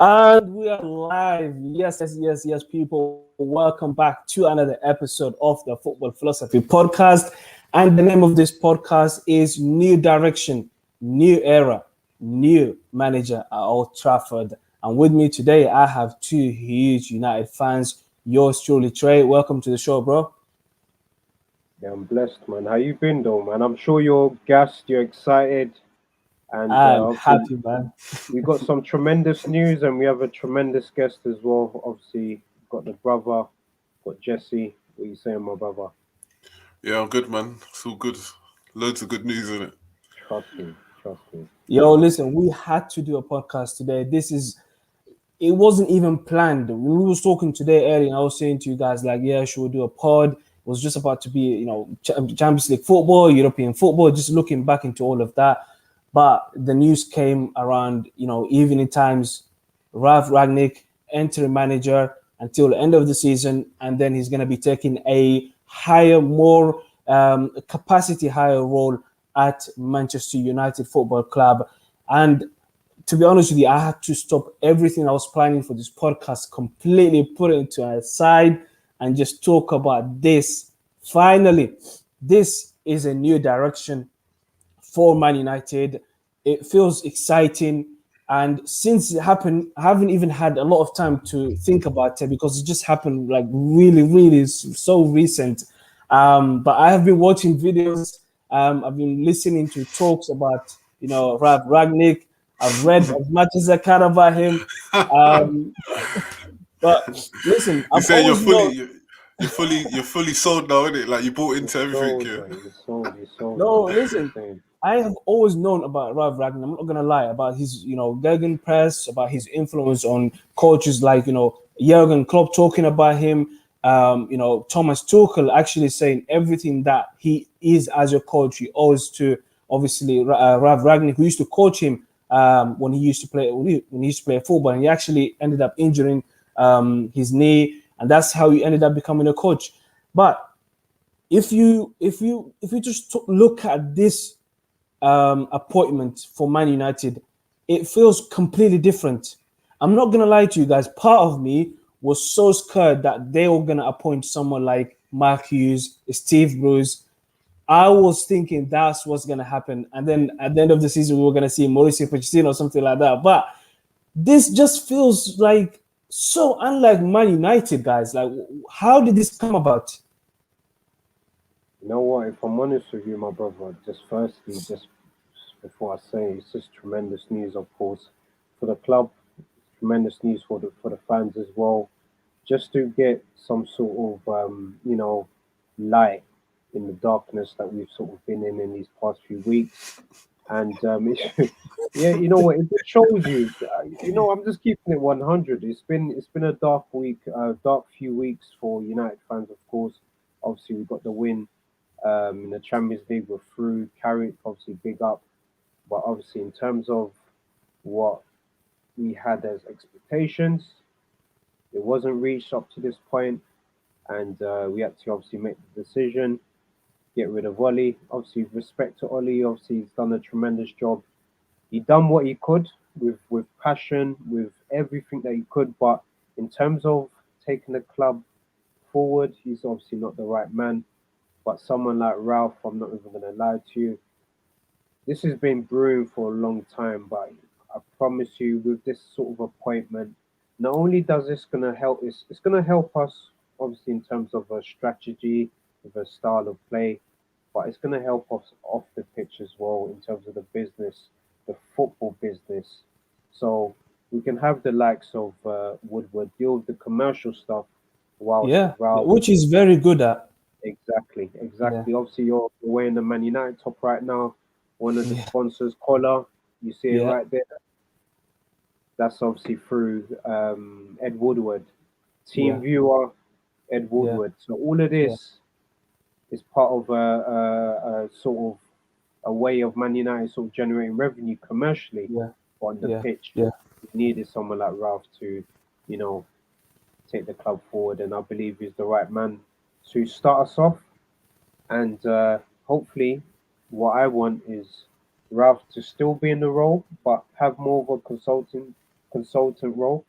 And we are live. Yes, people. Welcome back to another episode of the Football Philosophy Podcast. And the name of this podcast is New Direction, New Era, New Manager at Old Trafford. And with me today, I have two huge United fans. Yours truly, Trey. Welcome to the show, bro. Yeah, I'm blessed, man. How you been, though, man? I'm sure you're gassed, you're excited, and I'm obviously happy, man. we got some tremendous news, and we have a tremendous guest as well. Obviously, got the brother, got Jesse. What you saying, my brother? Yeah, I'm good, man. It's all good. Loads of good news in it. Trust me, trust me. Yo, listen, we had to do a podcast today. It wasn't even planned. When we was talking today earlier, and I was saying to you guys, like, yeah, should we do a pod? It was just about to be, Champions League football, European football, just looking back into all of that. But the news came around, evening times. Ralph Ragnick, interim manager until the end of the season, and then he's going to be taking a higher, more capacity, higher role at Manchester United Football Club. And to be honest with you, I had to stop everything I was planning for this podcast, completely put it to a side, and just talk about this. Finally, this is a new direction for Man United. It feels exciting. And since it happened, I haven't even had a lot of time to think about it because it just happened like really, really so recent. But I have been watching videos. I've been listening to talks about, Ralph Ragnick. I've read as much as I can about him. Um, but listen, You I've say always known. you're fully sold now, innit? Like you bought You into everything, sold, yeah. man. You sold, No, man. That's what listen. I'm saying. I have always known about Ralph Ragnar. I'm not gonna lie about his, Gegen press, about his influence on coaches like Jurgen Klopp talking about him. Thomas Tuchel actually saying everything that he is as a coach. He owes to obviously Ralph Ragnar, who used to coach him when he used to play football, and he actually ended up injuring his knee, and that's how he ended up becoming a coach. But if you just look at this appointment for Man United, it feels completely different. I'm not gonna lie to you guys. Part of me was so scared that they were gonna appoint someone like Mark Hughes, Steve Bruce. I was thinking that's what's gonna happen, and then at the end of the season we were gonna see Mauricio Pochettino or something like that. But this just feels like so unlike Man United, guys. Like, how did this come about? You know what? If I'm honest with you, my brother, just firstly, just before I say, it's just tremendous news, of course, for the club. Tremendous news for the fans as well. Just to get some sort of light in the darkness that we've sort of been in these past few weeks. And yeah, you know what? It just shows you. I'm just keeping it 100. It's been a dark week, dark few weeks for United fans, of course. Obviously, we got the win in the Champions League. We're through. Carrick, obviously, big up. But obviously, in terms of what we had as expectations, it wasn't reached up to this point, and we had to obviously make the decision, get rid of Ollie. Obviously, respect to Ollie. Obviously, he's done a tremendous job. He done what he could with passion, with everything that he could. But in terms of taking the club forward, he's obviously not the right man. But someone like Ralph, I'm not even going to lie to you, this has been brewing for a long time. But I promise you, with this sort of appointment, not only does this going to help, it's going to help us obviously in terms of a strategy, with a style of play, but it's going to help us off the pitch as well in terms of the business, the football business. So we can have the likes of Woodward deal with the commercial stuff, whilst Yeah, Ralph. which is very good at. Exactly, Yeah, exactly. Obviously, you're wearing the Man United top right now. One of the yeah, sponsors, collar, you see it yeah, right there. That's obviously through Ed Woodward. Team yeah, viewer, Ed yeah, Woodward. So all of yeah, this is part of a sort of a way of Man United sort of generating revenue commercially yeah, on the yeah, pitch. yeah. We needed someone like Ralph to, you know, take the club forward, and I believe he's the right man to start us off. And hopefully, what I want is Ralph to still be in the role, but have more of a consulting consultant role,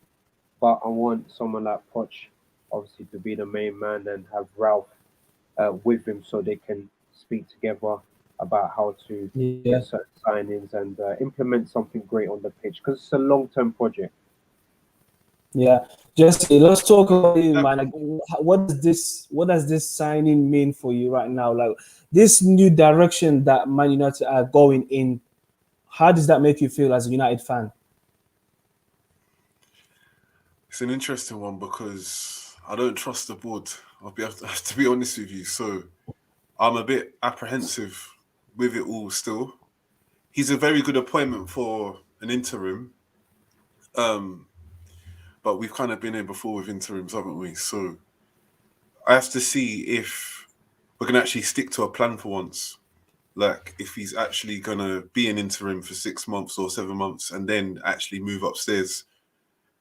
but I want someone like Poch, obviously, to be the main man and have Ralph with him so they can speak together about how to Yeah. get certain signings and implement something great on the pitch because it's a long-term project. Yeah, Jesse, let's talk about you, man. Like, what does this signing mean for you right now? Like this new direction that Man United are going in. How does that make you feel as a United fan? It's an interesting one because I don't trust the board. Have to be honest with you. So I'm a bit apprehensive with it all still. He's a very good appointment for an interim. Um, but we've kind of been here before with interims, haven't we? So I have to see if we're gonna actually stick to a plan for once. Like if he's actually gonna be an interim for 6 months or 7 months and then actually move upstairs,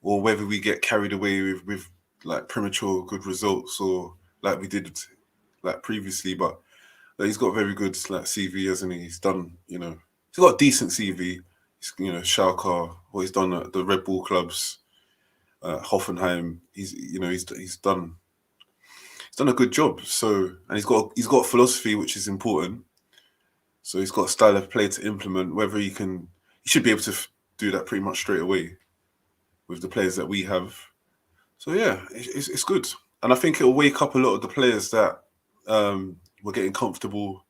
or whether we get carried away with like premature good results or like we did like previously. But like, he's got a very good like CV, hasn't he? He's done, he's got a decent CV. He's, Schalke, what he's done at the Red Bull clubs, Hoffenheim. He's done a good job. So, and he's got philosophy, which is important. So he's got a style of play to implement. Whether he should be able to do that pretty much straight away with the players that we have. So yeah, it's good, and I think it'll wake up a lot of the players that were getting comfortable,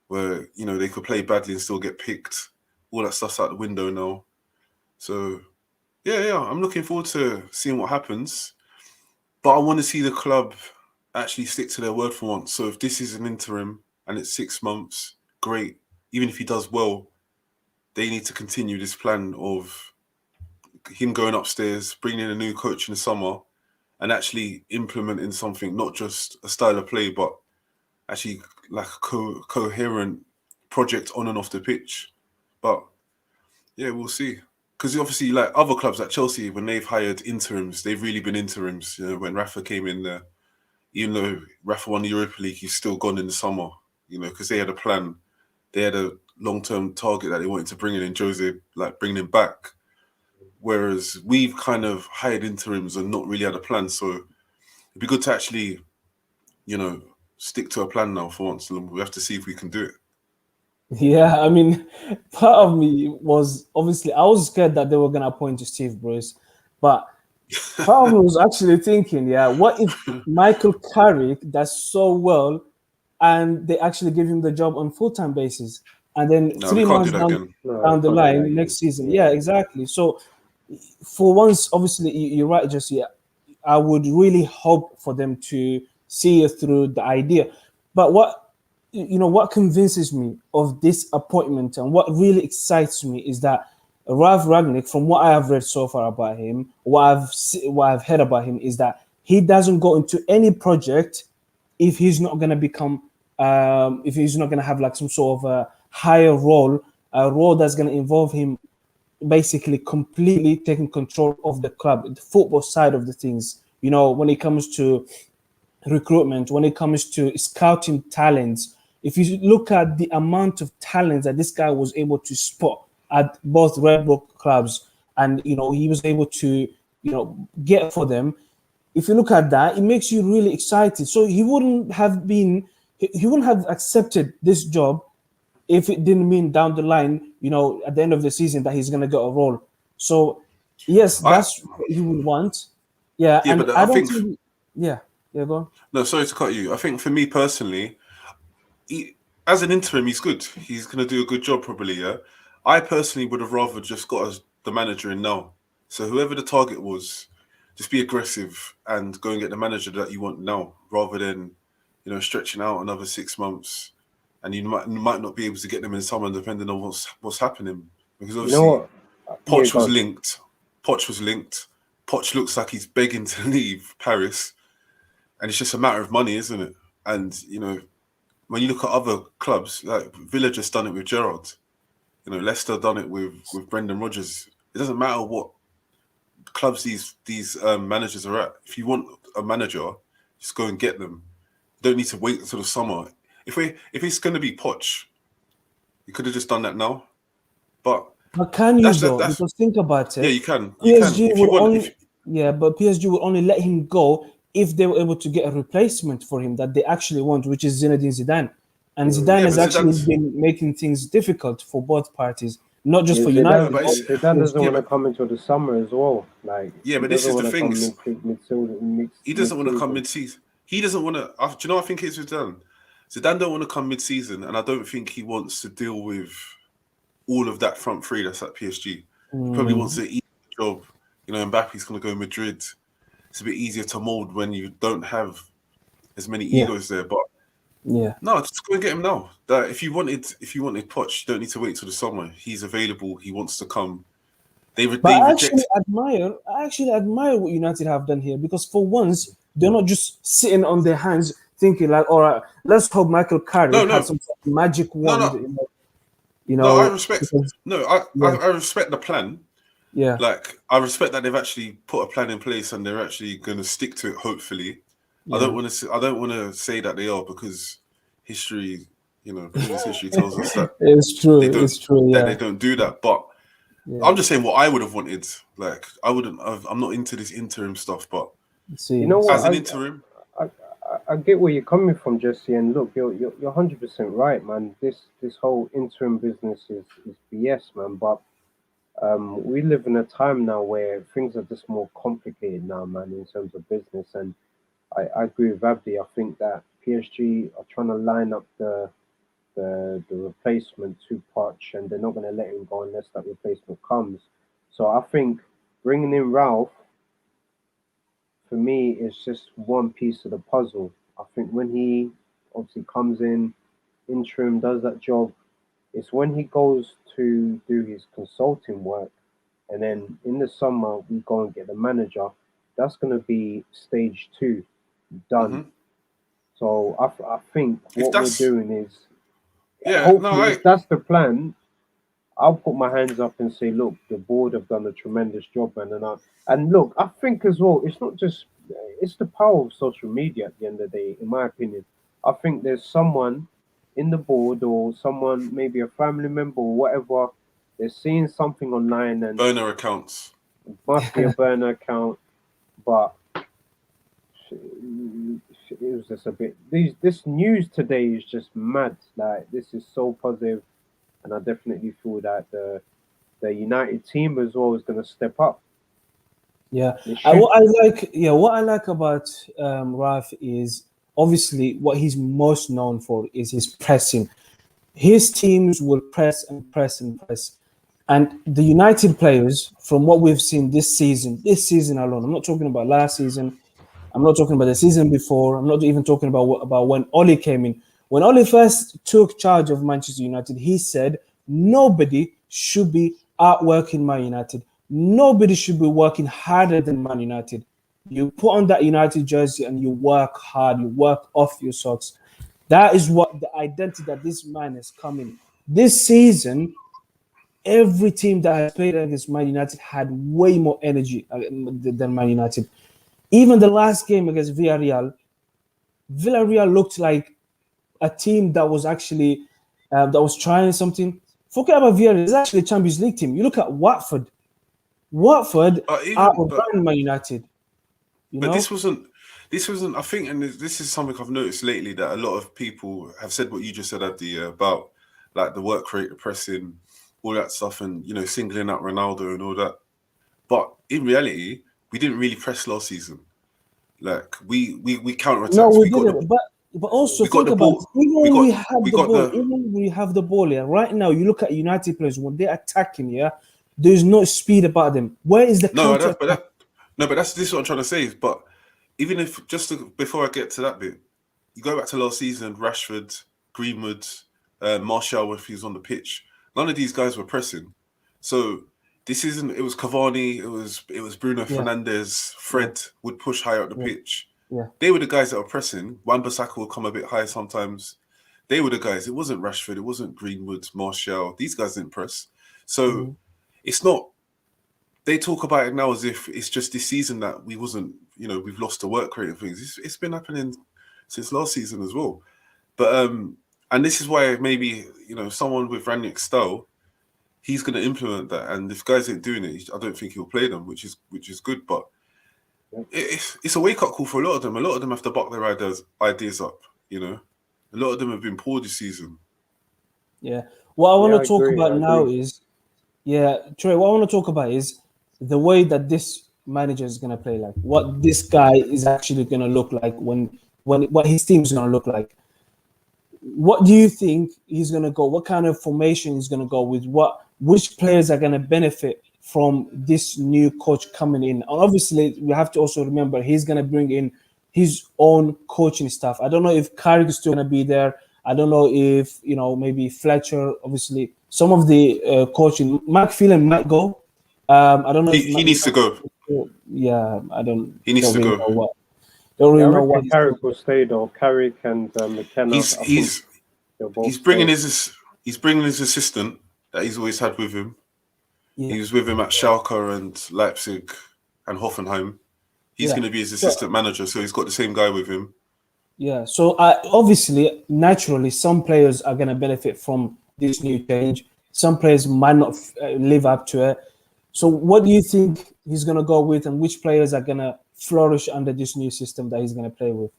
where they could play badly and still get picked. All that stuff's out the window now. So yeah, I'm looking forward to seeing what happens. But I want to see the club actually stick to their word for once. So if this is an interim and it's 6 months, great. Even if he does well, they need to continue this plan of him going upstairs, bringing in a new coach in the summer, and actually implementing something, not just a style of play, but actually like a coherent project on and off the pitch. But yeah, we'll see. Because obviously, like other clubs like Chelsea, when they've hired interims, they've really been interims. When Rafa came in there, even though Rafa won the Europa League, he's still gone in the summer. Because they had a plan, they had a long-term target that they wanted to bring in Jose, like bringing him back. Whereas we've kind of hired interims and not really had a plan. So it'd be good to actually, stick to a plan now for once. And we have to see if we can do it. Yeah, I mean, part of me was obviously I was scared that they were gonna appoint to Steve Bruce, but part of me was actually thinking, yeah, what if Michael Carrick does so well and they actually give him the job on full-time basis, and then No, we three can't do months that again. No, down you the can't do that line again. next season, Yeah. yeah, exactly. So for once, obviously, you're right, Jesse. I would really hope for them to see it through the idea. But what convinces me of this appointment and what really excites me is that Ralf Ragnick, from what I have read so far about him, what I've heard about him, is that he doesn't go into any project if he's not going to become, if he's not going to have like some sort of a higher role, a role that's going to involve him basically completely taking control of the club, the football side of the things. When it comes to recruitment, when it comes to scouting talents, if you look at the amount of talents that this guy was able to spot at both Red Bull clubs, and he was able to get for them. If you look at that, it makes you really excited. So he wouldn't have accepted this job if it didn't mean down the line, at the end of the season, that he's going to get a role. So, yes, I that's what he would want. Yeah, Yeah, and but I I don't think think, yeah, go on. no. Sorry to cut you. I think for me personally, as an interim, he's good. He's going to do a good job, probably. Yeah. I personally would have rather just got the manager in now. So whoever the target was, just be aggressive and go and get the manager that you want now, rather than stretching out another 6 months, and you might not be able to get them in summer, depending on what's happening. Because You know obviously, what? Yeah, Poch was go. linked. Poch was linked. Poch looks like he's begging to leave Paris, and it's just a matter of money, isn't it? And when you look at other clubs, like Villa just done it with Gerrard. Leicester done it with Brendan Rodgers. It doesn't matter what clubs these managers are at. If you want a manager, just go and get them. You don't need to wait until the summer. If it's going to be Poch, you could have just done that now. But But can you though? That's Because think about yeah, it. you can PSG if you would want. only, If yeah, but PSG would only let him go if they were able to get a replacement for him that they actually want, which is Zinedine Zidane. And Zidane yeah, has but actually Zidane's been making things difficult for both parties, not just Yeah, for no, United, but but it's Zidane doesn't PSG. yeah, want to but come into the summer as well. Like yeah, he but this doesn't is the want to thing. come He doesn't mid want to come season. mid-season. He doesn't want to. Do you know? What I think it's Zidane. Zidane don't want to come mid-season, and I don't think he wants to deal with all of that front three that's at PSG. He probably wants Mm, to eat the job. You know, Mbappe's going to go Madrid. It's a bit easier to mold when you don't have as many yeah, egos there. But yeah. no, just go and get him now. That if you wanted Poch, you don't need to wait till the summer. He's available. He wants to come. But They rejected. I actually admire what United have done here because for once they're not just sitting on their hands thinking like, all right, let's hope Michael Carrick No, has no, some sort of magic no, wand, no, no. I respect. because No, yeah, I respect the plan. yeah, Like I respect that they've actually put a plan in place and they're actually going to stick to it. Hopefully, yeah. I don't want to say that they are because history, previous history tells us that It's they true, don't it's true, yeah, do that. But yeah. I'm just saying what I would have wanted. Like I wouldn't. I'm not into this interim stuff, but You See, know as what? an interim, I, I get where you're coming from, Jesse. And look, you're 100% right, man. This whole interim business is BS, man. But we live in a time now where things are just more complicated now, man, in terms of business. And I agree with Abdi. I think that PSG are trying to line up the replacement to Poch, and they're not going to let him go unless that replacement comes. So I think bringing in Ralph for me is just one piece of the puzzle. I think when he obviously comes in, interim, does that job, it's when he goes to do his consulting work, and then in the summer we go and get the manager. That's going to be stage two done. hmm So I think if what we're that's doing is yeah, no, hopefully, if that's the plan, I'll put my hands up and say, look, the board have done a tremendous job, man. And look, I think as well, it's not just it's the power of social media at the end of the day, in my opinion. I think there's someone in the board or someone, maybe a family member or whatever, they're seeing something online and burner accounts. it must be a burner account, but it was just a bit. This news today is just mad. Like this is so positive, and I definitely feel that the United team as well is going to step up. yeah. They should. What I like about Ralph is obviously what he's most known for is his pressing. His teams will press and press and press. And the United players, from what we've seen this season alone, I'm not talking about last season, I'm not talking about the season before, I'm not even talking about when Oli came in. When Oli first took charge of Manchester United, he said nobody should be outworking Man United. Nobody should be working harder than Man United. You put on that United jersey and you work hard, you work off your socks. That is what the identity that this man is coming. This season, every team that has played against Man United had way more energy than Man United. Even the last game against Villarreal looked like a team that was actually that was trying something. Forget about Villarreal; it's actually a Champions League team. You look at Watford. Watford But outran Man United. You But know, this wasn't. I think, and this is something I've noticed lately that a lot of people have said what you just said, Abdi, about like the work rate, the pressing, all that stuff, and singling out Ronaldo and all that. But in reality, we didn't really press last season. Like we counter no, attacked. we didn't. But also We got think the about it. ball. We got the Even when we have the ball, yeah. Right now, you look at United players when they're attacking, yeah. There's no speed about them. Where is the no. counter attack? But that's this is what I'm trying to say. But even if before I get to that bit, you go back to last season, Rashford, Greenwood, Martial, if he was on the pitch, none of these guys were pressing. So this season, it was Cavani, it was Bruno Yeah, Fernandes, yeah, Fred would push high up the yeah, pitch. yeah. They were the guys that were pressing. Wan-Bissaka would come a bit high sometimes. They were the guys. It wasn't Rashford, it wasn't Greenwood, Martial. These guys didn't press. So Mhm. it's not. They talk about it now as if it's just this season that we wasn't. We've lost the work rate and things. It's been happening since last season as well. But and this is why maybe someone with Ranick's style, he's going to implement that. And if guys ain't doing it, I don't think he'll play them, which is good. But it's a wake up call for a lot of them. A lot of them have to buck their ideas up. You know, a lot of them have been poor this season. Yeah. What I want to talk agree, about I now agree. is, Trey, what I want to talk about is the way that this manager is going to play, like what this guy is actually going to look like when what his team is going to look like. What do you think he's going to go? What kind of formation he's going to go with? Which players are going to benefit from this new coach coming in? And obviously, we have to also remember he's going to bring in his own coaching staff. I don't know if Carrick's still going to be there. I don't know if maybe Fletcher. Obviously, some of the coaching. Mark Phelan might go. I don't know if He needs to go. Yeah, I don't. He needs Don't to really go. know what. Don't Yeah, I really know what reckon he's Carrick doing. will stay though. Carrick and McKenna, I think they'll both He's bringing stay. his bringing his assistant that he's always had with him. Yeah. He was with him at Schalke and Leipzig and Hoffenheim. He's Yeah. going to be his So, assistant manager, so he's got the same guy with him. yeah. So obviously, naturally, some players are going to benefit from this new change. Some players might not live up to it. So what do you think he's going to go with, and which players are going to flourish under this new system that he's going to play with?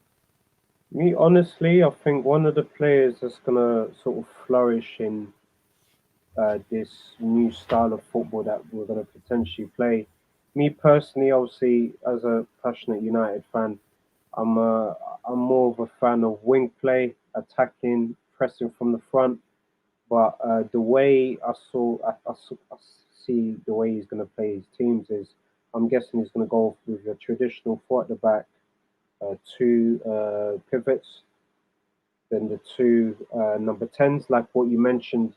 Me, honestly, I think one of the players that's gonna sort of flourish in this new style of football that we're gonna potentially play. Me personally, obviously, as a passionate United fan, I'm a, I'm more of a fan of wing play, attacking, pressing from the front. But the way I see the way he's going to play his teams is, I'm guessing he's going to go with a traditional four at the back, two pivots, then the two number tens, like what you mentioned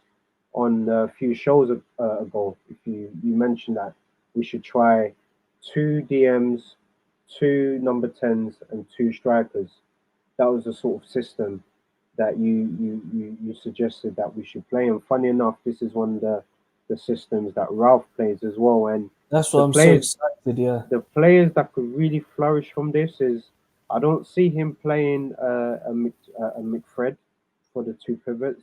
on a few shows ago. If you mentioned that we should try two DMs, two number tens, and two strikers. That was the sort of system that you suggested that we should play. And funny enough, this is one of the systems that Ralph plays as well. And That's why the I'm so players excited. Yeah. the players that could really flourish from this is, I don't see him playing a McFred for the two pivots.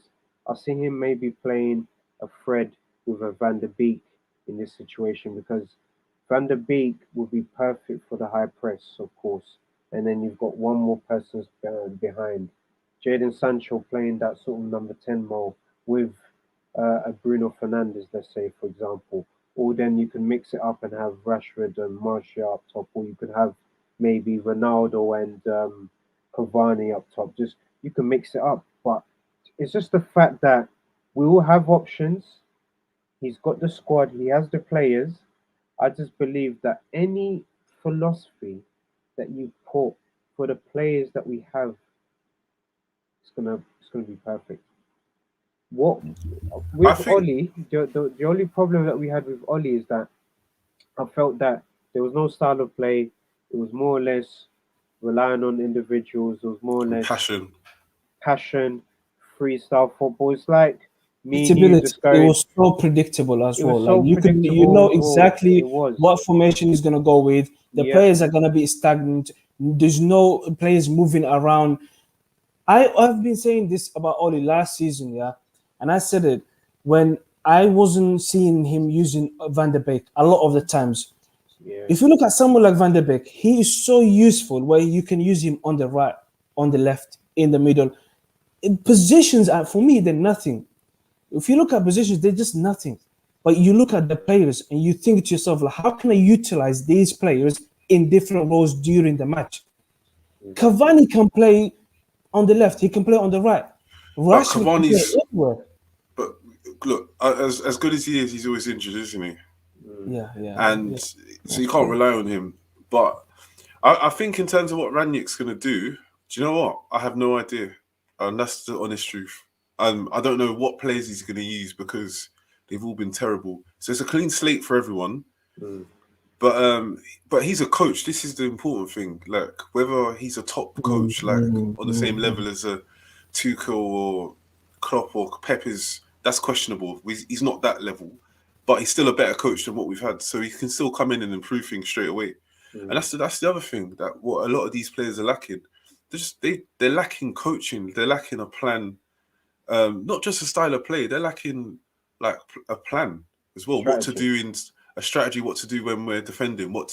I see him maybe playing a Fred with a Van der Beek in this situation, because Van der Beek would be perfect for the high press, of course. And then you've got one more person behind. Jadon Sancho playing that sort of number 10 role with a Bruno Fernandes, let's say, for example. Or then you can mix it up and have Rashford and Martial up top, or you could have maybe Ronaldo and Cavani up top. Just, you can mix it up, but it's just the fact that we will have options. He's got the squad. He has the players. I just believe that any philosophy that you put for the players that we have, it's gonna be perfect. What I with think Ollie, the only problem that we had with Ollie is that I felt that there was no style of play. It was more or less relying on individuals. It was more or less passion. passion, freestyle football. It's like me and you Predictability. just It going. was so predictable as It well. was Like so you predictable know as well. It exactly was. what formation he's gonna go with. The Yeah. players are gonna be stagnant. There's no players moving around. I've been saying this about Oli last season, yeah, and I said it when I wasn't seeing him using Van der Beek a lot of the times. Yeah. If you look at someone like Van der Beek, he is so useful where you can use him on the right, on the left, in the middle. In positions are, for me, they're nothing. If you look at positions, they're just nothing. But you look at the players and you think to yourself, like, how can I utilize these players in different roles during the match? Exactly. Cavani can play on the left, he can play on the right. But Rashford can play Cavani's everywhere. but look, as good as he is, he's always injured, isn't he? Mm. Yeah. And so you can't rely on him. But I think in terms of what Ranić's going to do you know what? I have no idea. And that's the honest truth. I don't know what players he's going to use because they've all been terrible. So it's a clean slate for everyone. Mm. But he's a coach. This is the important thing. Like whether he's a top coach, like on the same level as a Tuchel or Klopp or Pep is, that's questionable. He's not that level, but he's still a better coach than what we've had. So he can still come in and improve things straight away. And Mm. that's the other thing, that what a lot of these players are lacking. They're lacking coaching. They're lacking a plan. Not just a style of play. They're lacking like a plan as well. What to Strategy. do in a strategy, what to do when we're defending, what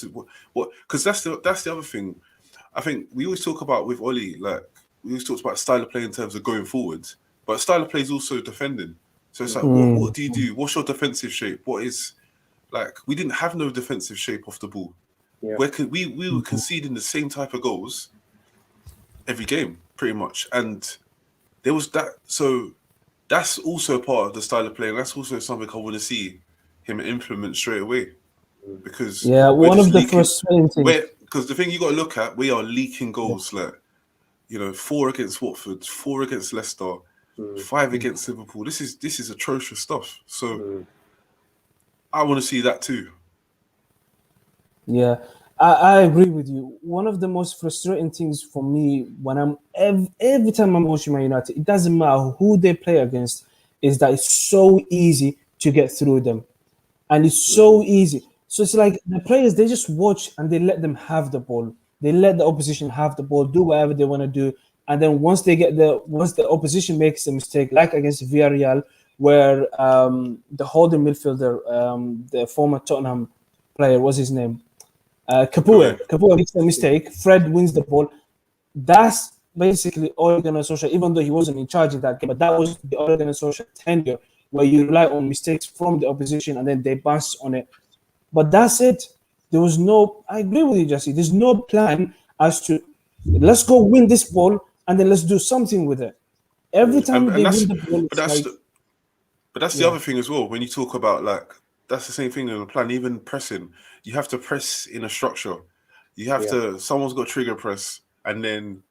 because that's the other thing. I think we always talk about with Oli, like we always talk about style of play in terms of going forwards, but style of play is also defending. So it's like, what do you do? What's your defensive shape? What is like? We didn't have no defensive shape off the ball. Yeah. We were conceding the same type of goals every game, pretty much, and there was that. So that's also part of the style of play, and that's also something I want to see him implement straight away because Yeah, we're one just of the leaking. frustrating things. Because the thing you got to look at, we are leaking goals. Like 4 against Watford, 4 against Leicester, 5 against Liverpool. This is atrocious stuff. So I want to see that too. Yeah, I agree with you. One of the most frustrating things for me when I'm every time I'm watching Man United, it doesn't matter who they play against, is that it's so easy to get through them, and it's so easy. So it's like the players, they just watch and they let them have the ball. They let the opposition have the ball, do whatever they want to do, and then once the opposition makes a mistake, like against Villarreal, where the holding midfielder, the former Tottenham player, what's his name? Go Kapua makes a mistake. Fred wins the ball. That's basically Ole Gunnar Solskjaer, even though he wasn't in charge in that game, but that was the Ole Gunnar Solskjaer tenure, where you rely on mistakes from the opposition and then they bounce on it. But that's it. There was no. I agree with you, Jesse. There's no plan as to let's go win this ball and then let's do something with it. Every time and they that's win the ball, but it's like that's the yeah, other thing as well. When you talk about like that's the same thing in the plan. Even pressing, you have to press in a structure. You have to. Someone's got trigger press, and then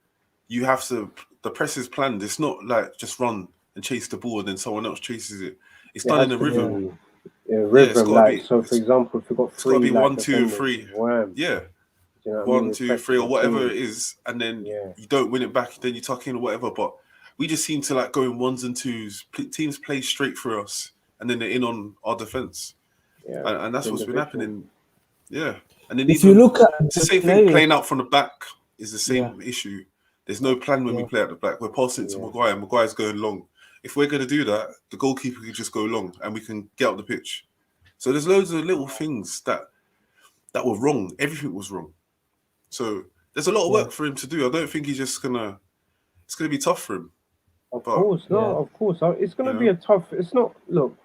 you have to. The press is planned. It's not like just run and chase the ball, and then someone else chases it. It's It done in has a to rhythm. be a Yeah, it's rhythm. got to Like, be. so, for example, if you've got It's got to three be like 1, 2, and 3. defenders, wham, Yeah, do you know what I mean? one, It's two, three, pressing or whatever it continues. is, and then Yeah. you don't win it back. Then you tuck in or whatever. But we just seem to like go in ones and twos. Teams play straight for us, and then they're in on our defense, Yeah. and that's what's been Individual. happening. Yeah, and then if you even look at it's the the same thing. players, Playing out from the back is the yeah, same issue. There's no plan when we yeah, play at the back. We're passing it to Yeah. Maguire. Maguire's going long. If we're going to do that, the goalkeeper can just go long, and we can get up the pitch. So there's loads of little things that were wrong. Everything was wrong. So there's a lot of yeah, work for him to do. I don't think he's just gonna. It's gonna be tough for him. Of But course, yeah. no, of course. It's going you to be know, a tough. It's not. Look,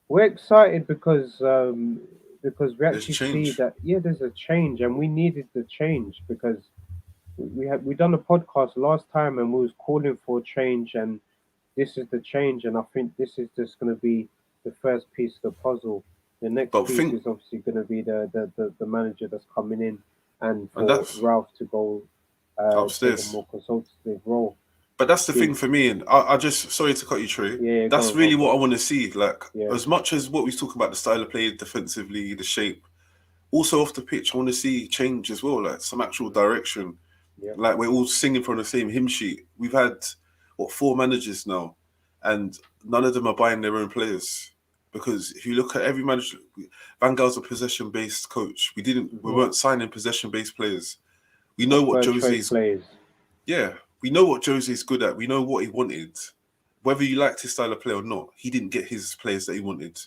we're excited because we there's actually see change. that there's a change, and we needed the change because we done a podcast last time and we was calling for change, and this is the change, and I think this is just going to be the first piece of the puzzle. The next But piece think is obviously going to be the manager that's coming in, and and for that's Ralph to go take a upstairs. more consultative role. But that's the thing Big, for me, and I just sorry to cut you, Trey. yeah, go That's on, go really on, go what I on. want to see. Like Yeah, as much as what we talk about the style of play defensively, the shape, also off the pitch, I want to see change as well. Like some actual direction. yeah, Like we're all singing from the same hymn sheet. We've had 4 managers now, and none of them are buying their own players. Because if you look at every manager, Van Gaal's a possession-based coach. We weren't signing possession-based players. We know or what first choice Jose's players. yeah, we know what Jose's good at. We know what he wanted. Whether you liked his style of play or not, he didn't get his players that he wanted.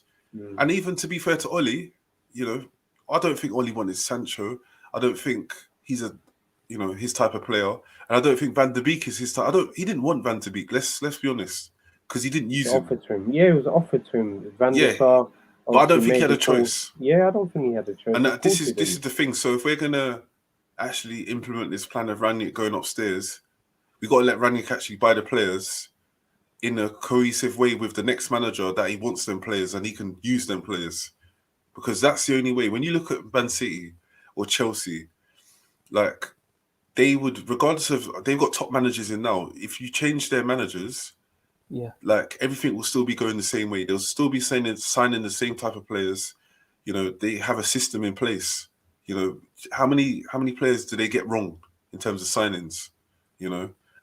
And even to be fair to Oli, I don't think Oli wanted Sancho. I don't think he's his type of player. And I don't think Van de Beek is his type. He didn't want Van de Beek. Let's be honest, because he didn't use him. Offered to him. Yeah, it was offered to him. Van der Yeah, Sar but I obviously don't think he made had the a call. choice. Yeah, I don't think he had a choice. And Of this course he is didn't. the thing. So if we're gonna actually implement this plan of Ranić going upstairs, we got to let Ranić actually buy the players in a cohesive way with the next manager that he wants them players and he can use them players, because that's the only way. When you look at Man City or Chelsea, like they would, regardless of they've got top managers in now. If you change their managers, Yeah, like everything will still be going the same way. They'll still be signing the same type of players. They have a system in place. How many players do they get wrong in terms of signings?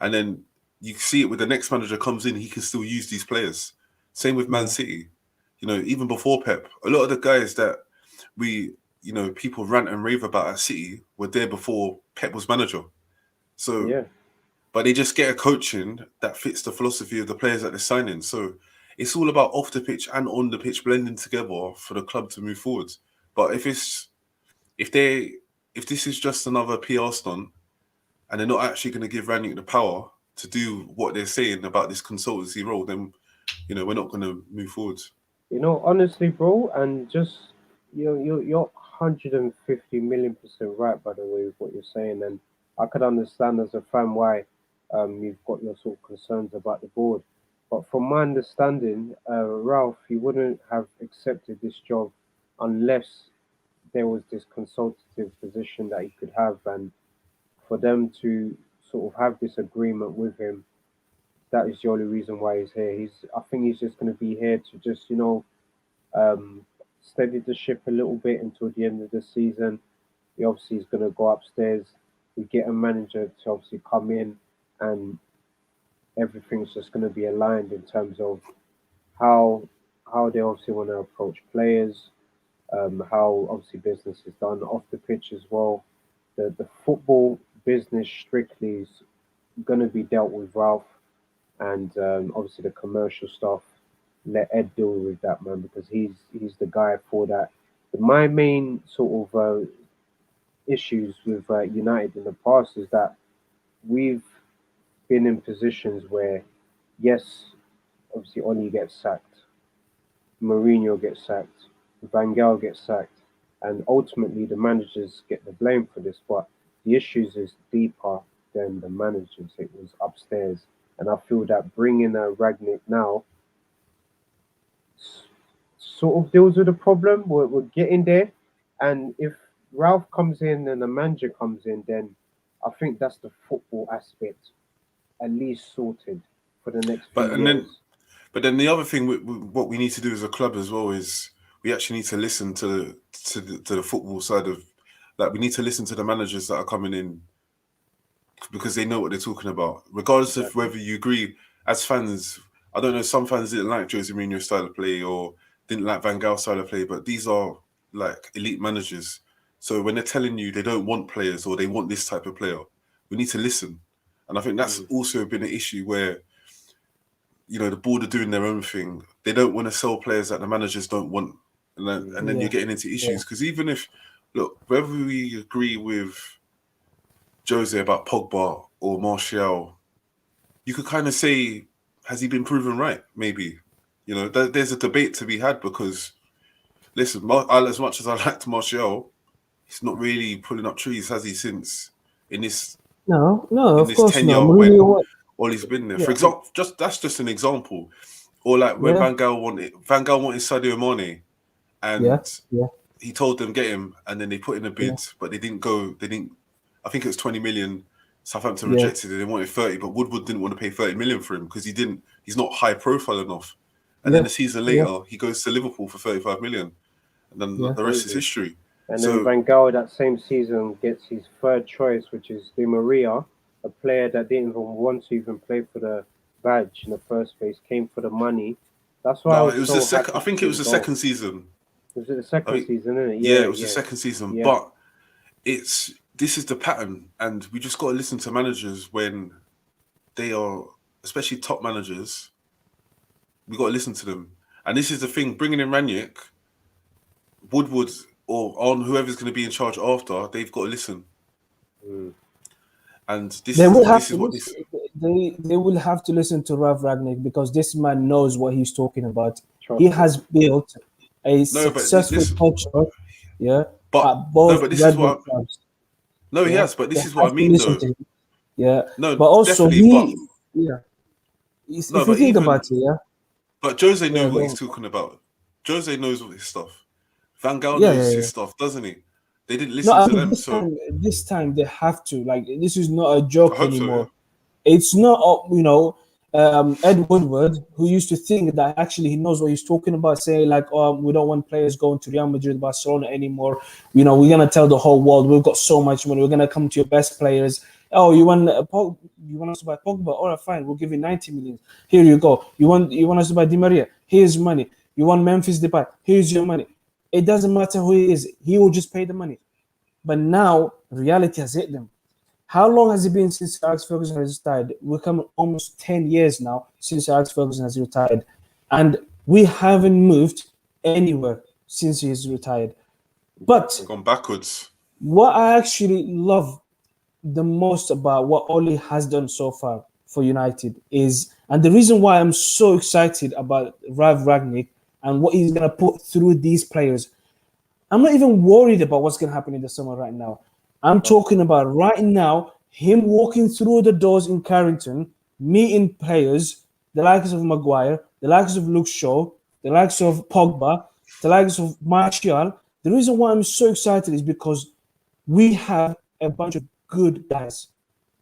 And then you see it with the next manager comes in, he can still use these players. Same with Man yeah, City. Even before Pep, a lot of the guys that people rant and rave about at City were there before Pep was manager. So, Yeah, but they just get a coaching that fits the philosophy of the players that they're signing. So it's all about off the pitch and on the pitch blending together for the club to move forward. But if this is just another PR stunt and they're not actually going to give Ranić the power to do what they're saying about this consultancy role, then we're not going to move forward. Honestly, bro, and just you're 150 million% right, by the way, with what you're saying, and I could understand as a fan why you've got your sort of concerns about the board. But from my understanding, Ralph, he wouldn't have accepted this job unless there was this consultative position that he could have, and for them to sort of have this agreement with him, that is the only reason why he's here. I think he's just going to be here to just um, steady the ship a little bit until the end of the season. He obviously is going to go upstairs. We get a manager to obviously come in, and everything's just going to be aligned in terms of how they obviously want to approach players, how obviously business is done off the pitch as well. The football business strictly is going to be dealt with Ralph, and obviously the commercial stuff. Let Ed deal with that, man, because he's the guy for that. My main sort of issues with United in the past is that we've been in positions where, yes, obviously Oli gets sacked, Mourinho gets sacked, Van Gaal gets sacked, and ultimately the managers get the blame for this. But the issues is deeper than the managers. It was upstairs, and I feel that bringing Ragnick now sort of deals with the problem. We're getting there, and if Ralph comes in and the manager comes in, then I think that's the football aspect at least sorted for the next few years. Then the other thing, what we need to do as a club as well is we actually need to listen to the football side of, like, we need to listen to the managers that are coming in because they know what they're talking about, regardless of whether you agree. As fans, I don't know, some fans didn't like Jose Mourinho's style of play or didn't like Van Gaal's style of play, but these are like elite managers. So when they're telling you they don't want players or they want this type of player, we need to listen. And I think that's also been an issue where, the board are doing their own thing. They don't want to sell players that the managers don't want. And then you're getting into issues. Because even if, look, whether we agree with Jose about Pogba or Martial, you could kind of say, has he been proven right? Maybe. There's a debate to be had because, listen, as much as I liked Martial, he's not really pulling up trees, has he, since in this of course tenure not. when Mourinho, Ollie's been there. For example, that's just an example. Or like when Van Gaal wanted Sadio Mane, and he told them get him, and then they put in a bid, but they didn't go. I think it was 20 million. Southampton rejected it. They wanted 30, but Woodward didn't want to pay 30 million for him because he's not high profile enough. And then a season later, he goes to Liverpool for 35 million, and then the rest is history. And then Van Gaal that same season gets his third choice, which is Di Maria, a player that didn't even want to even play for the badge in the first place, came for the money. That's why it was the second. I think it was the second season. Was it the second season, isn't it? Yeah, it was the second season. Yeah. But this is the pattern, and we just got to listen to managers when they are, especially top managers. We got to listen to them, and this is the thing: bringing in Ranić, Woodward, or on whoever's going to be in charge after, they've got to listen. And they will have to listen to Ralf Rangnick because this man knows what he's talking about. He has built a successful culture, but this is what he has. But this is what I mean, though. But also if you think about it, But Jose knows what he's talking about. Jose knows his stuff. Van Gaal knows his stuff, doesn't he? They didn't listen to them. This time they have to. Like, this is not a joke anymore. It's not, Ed Woodward, who used to think that actually he knows what he's talking about, saying like, we don't want players going to Real Madrid, Barcelona anymore. We're going to tell the whole world we've got so much money. We're going to come to your best players. Oh, you want us to buy Pogba? All right, fine. We'll give you 90 million. Here you go. You want us to buy Di Maria? Here's money. You want Memphis Depay? Here's your money. It doesn't matter who he is. He will just pay the money. But now reality has hit them. How long has it been since Alex Ferguson has retired? We're coming almost 10 years now since Alex Ferguson has retired. and we haven't moved anywhere since he's retired. But Gone backwards. what I actually love the most about what Oli has done so far for United is, and the reason why I'm so excited about Rav Ragnick and what he's going to put through these players, I'm not even worried about what's going to happen in the summer right now. I'm talking about right now, him walking through the doors in Carrington, meeting players, the likes of Maguire, the likes of Luke Shaw, the likes of Pogba, the likes of Martial. The reason why I'm so excited is because we have a bunch of good guys.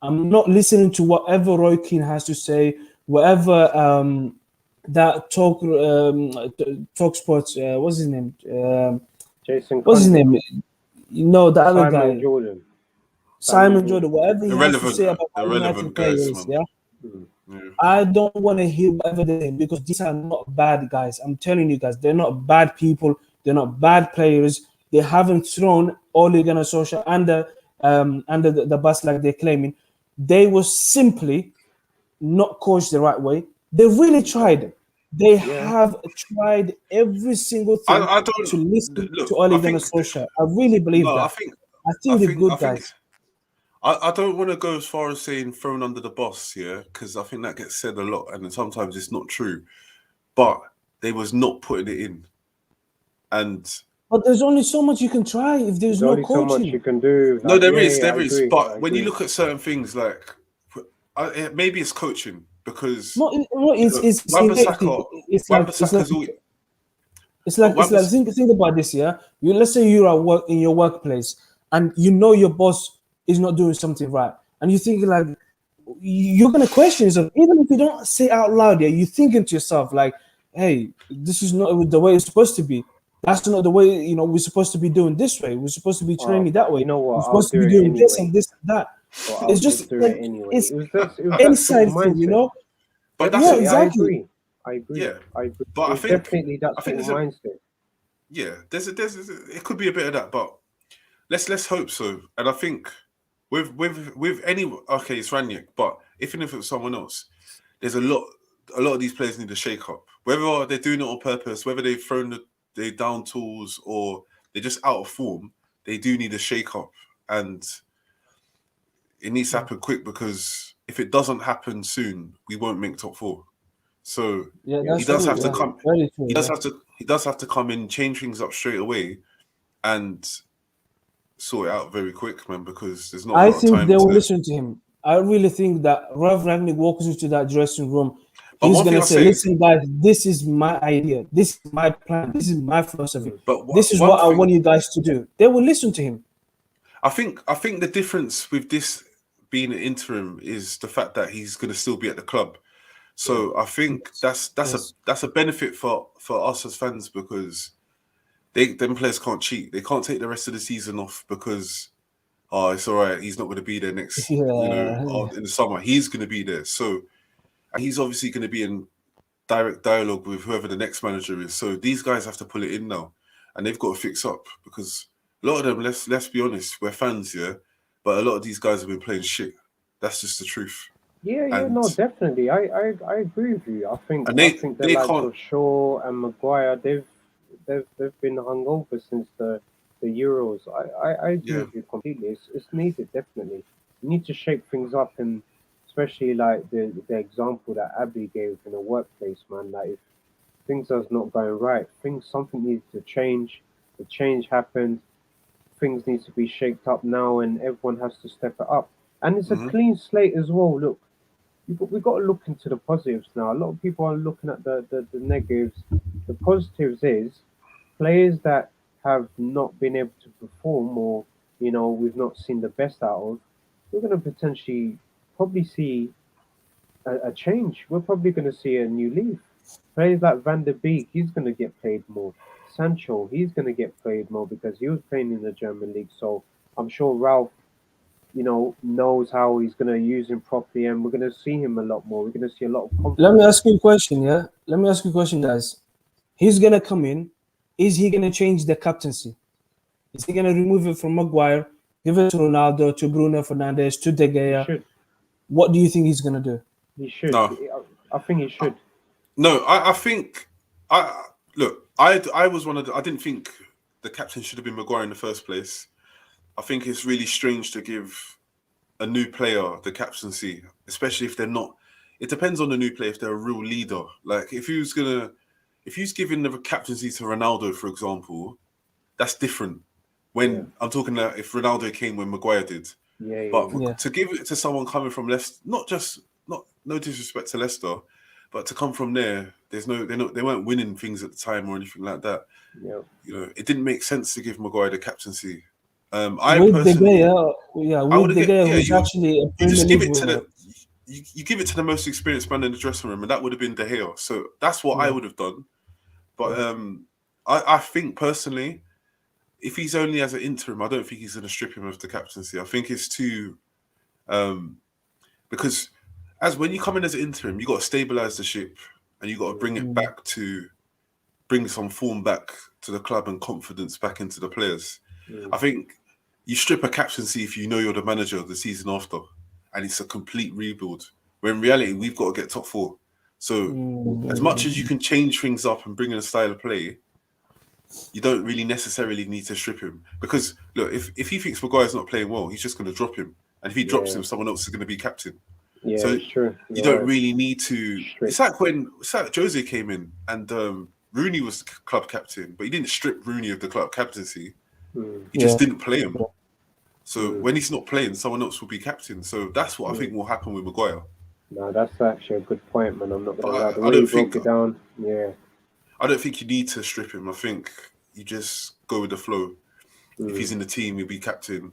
I'm not listening to whatever Roy Keane has to say, whatever that talk sports. What's his name? Jason What's his Conte, name? You know, the other Simon guy, Jordan. Simon Jordan. Whatever he has to say about how United Irrelevant guys, players, man. yeah. Yeah. I don't want to hear whatever they say because these are not bad guys. I'm telling you guys, they're not bad people. They're not bad players. They haven't thrown Ole Gunnar Solskjaer under the bus like they're claiming. They were simply not coached the right way. They really tried. They Yeah. have tried every single thing I to don't listen look. to Ole I Gunnar think Solskjaer. I really believe no. that. I I think they're think. good I think. guys. I don't want to go as far as saying thrown under the bus, yeah, because I think that gets said a lot, and then sometimes it's not true. But they was not putting it in, and But there's only so much you can try if there's There's no only so much coaching. you can do. no, Like, there yeah, is, yeah, there I is. agree. But I when you agree. look at certain things, like maybe it's coaching because No, you know, it's innate thing. Wan-Bissaka's all. But It's like think about this, yeah. Let's say you're at work in your workplace and you know your boss is not doing something right, and you think like you're gonna question yourself, even if you don't say out loud, yeah, you're thinking to yourself like, hey, this is not the way it's supposed to be. That's not the way, we're supposed to be doing this way. We're supposed to be training that But way. you know We're what? I'll supposed to do be it doing this anyway. and this and that. Or I'll It's just just do like it anyway. it's It was that sort inside of thing, mindset. but that's Yeah, Definitely, I exactly. agree. I agree. yeah. I agree. But It was definitely that I sort think of there's a mindset. yeah. It could be a bit of that, but let's hope so. And I think with any okay, it's Ranić, but even if it's someone else, there's a lot of these players need a shake up. Whether they're doing it on purpose, whether they've thrown the down tools or they're just out of form, they do need a shake up, and it needs to happen quick because if it doesn't happen soon, we won't make top four. So Yeah, Yeah, that's he does true. have to Yeah, come. very true. He does Yeah. have to come in, change things up straight away, and sort it out very quick, man. Because there's not a I lot of think time they will to. listen to him. I really think that Rav Ragnick walks into that dressing room, But he's one thing gonna I'll say, say, "Listen, guys, this is my idea. This is my plan. This is my philosophy. but This is one what I thing want you guys to do." They will listen to him. I think the difference with this being an interim is the fact that he's going to still be at the club. So I think Yes. that's a benefit for us as fans because them players can't cheat. They can't take the rest of the season off because it's all right. He's not going to be there next, Yeah. in the summer. He's going to be there. So and he's obviously going to be in direct dialogue with whoever the next manager is. So these guys have to pull it in now, and they've got to fix up because a lot of them. Let's be honest, we're fans, yeah, but a lot of these guys have been playing shit. That's just the truth, yeah, yeah. and No, definitely. I agree with you. and I think the they likes can't. of Shaw and Maguire, they've been hungover since the Euros. I agree Yeah. with you completely. It's needed definitely. You need to shake things up, and especially like the example that Abby gave in the workplace, man. Like if things are not going right, things something needs to change. The change happened. Things need to be shaped up now, and everyone has to step it up. And it's a Mhm. clean slate as well. Look, we've got to look into the positives now. A lot of people are looking at the negatives. The positives is players that have not been able to perform, or we've not seen the best out of. We're going to potentially probably see a change. We're probably going to see a new leaf. Players like Van der Beek, he's going to get played more. Sancho, he's going to get played more because he was playing in the German league. So I'm sure Ralph, knows how he's going to use him properly, and we're going to see him a lot more. We're going to see a lot of Let me confidence. ask you a question. Yeah. Let me ask you a question, guys. He's gonna come in. Is he gonna change the captaincy? Is he gonna remove it from Maguire, give it to Ronaldo, to Bruno Fernandes, to De He Gea? should. What do you think he's gonna do? He should. No, I think he should. No, I think I look. I was one of the, I didn't think the captain should have been Maguire in the first place. I think it's really strange to give a new player the captaincy, especially if they're not. It depends on the new player if they're a real leader. Like if he's giving the captaincy to Ronaldo, for example, that's different. Yeah, When I'm talking about if Ronaldo came when Maguire did, yeah, yeah, but yeah. Yeah. to give it to someone coming from Leicester, not no disrespect to Leicester, but to come from there, they weren't winning things at the time or anything like that. Yeah. You know, it didn't make sense to give Maguire the captaincy. I With De personally, Gea, yeah, I with would De get Gea, yeah. who's actually a You Premier just give League it to winner. the you give it to the most experienced man in the dressing room, and that would have been De Gea. So that's what I Yeah. would have done. But Yeah. I think personally, if he's only as an interim, I don't think he's going to strip him of the captaincy. I think it's too um, because as when you come in as an interim, you got to stabilize the ship and you got to bring it Mm. back to bring some form back to the club and confidence back into the players. Mm. I think you strip a captaincy if you know you're the manager of the season after, and it's a complete rebuild. When in reality, we've got to get top four. So as much as you Mm. can change things up and bring in a style of play, you don't really necessarily need to strip him because look, if he thinks Maguire's not playing well, he's just going to drop him, and if he drops Yeah. him, someone else is going to be captain. Yeah. So It's true. you You're don't right. really need to. Strict. It's like Jose came in and Rooney was the club captain, but he didn't strip Rooney of the club captaincy. Mm. He just Yeah. didn't play him. So Mm. when he's not playing, someone else will be captain. So that's what I Mm. think will happen with Maguire. No, that's actually a good point, man. I'm not But gonna lie. The I way you don't broke think it down, yeah. you need to strip him. I think you just go with the flow. If Mm. he's in the team, he'll be captain.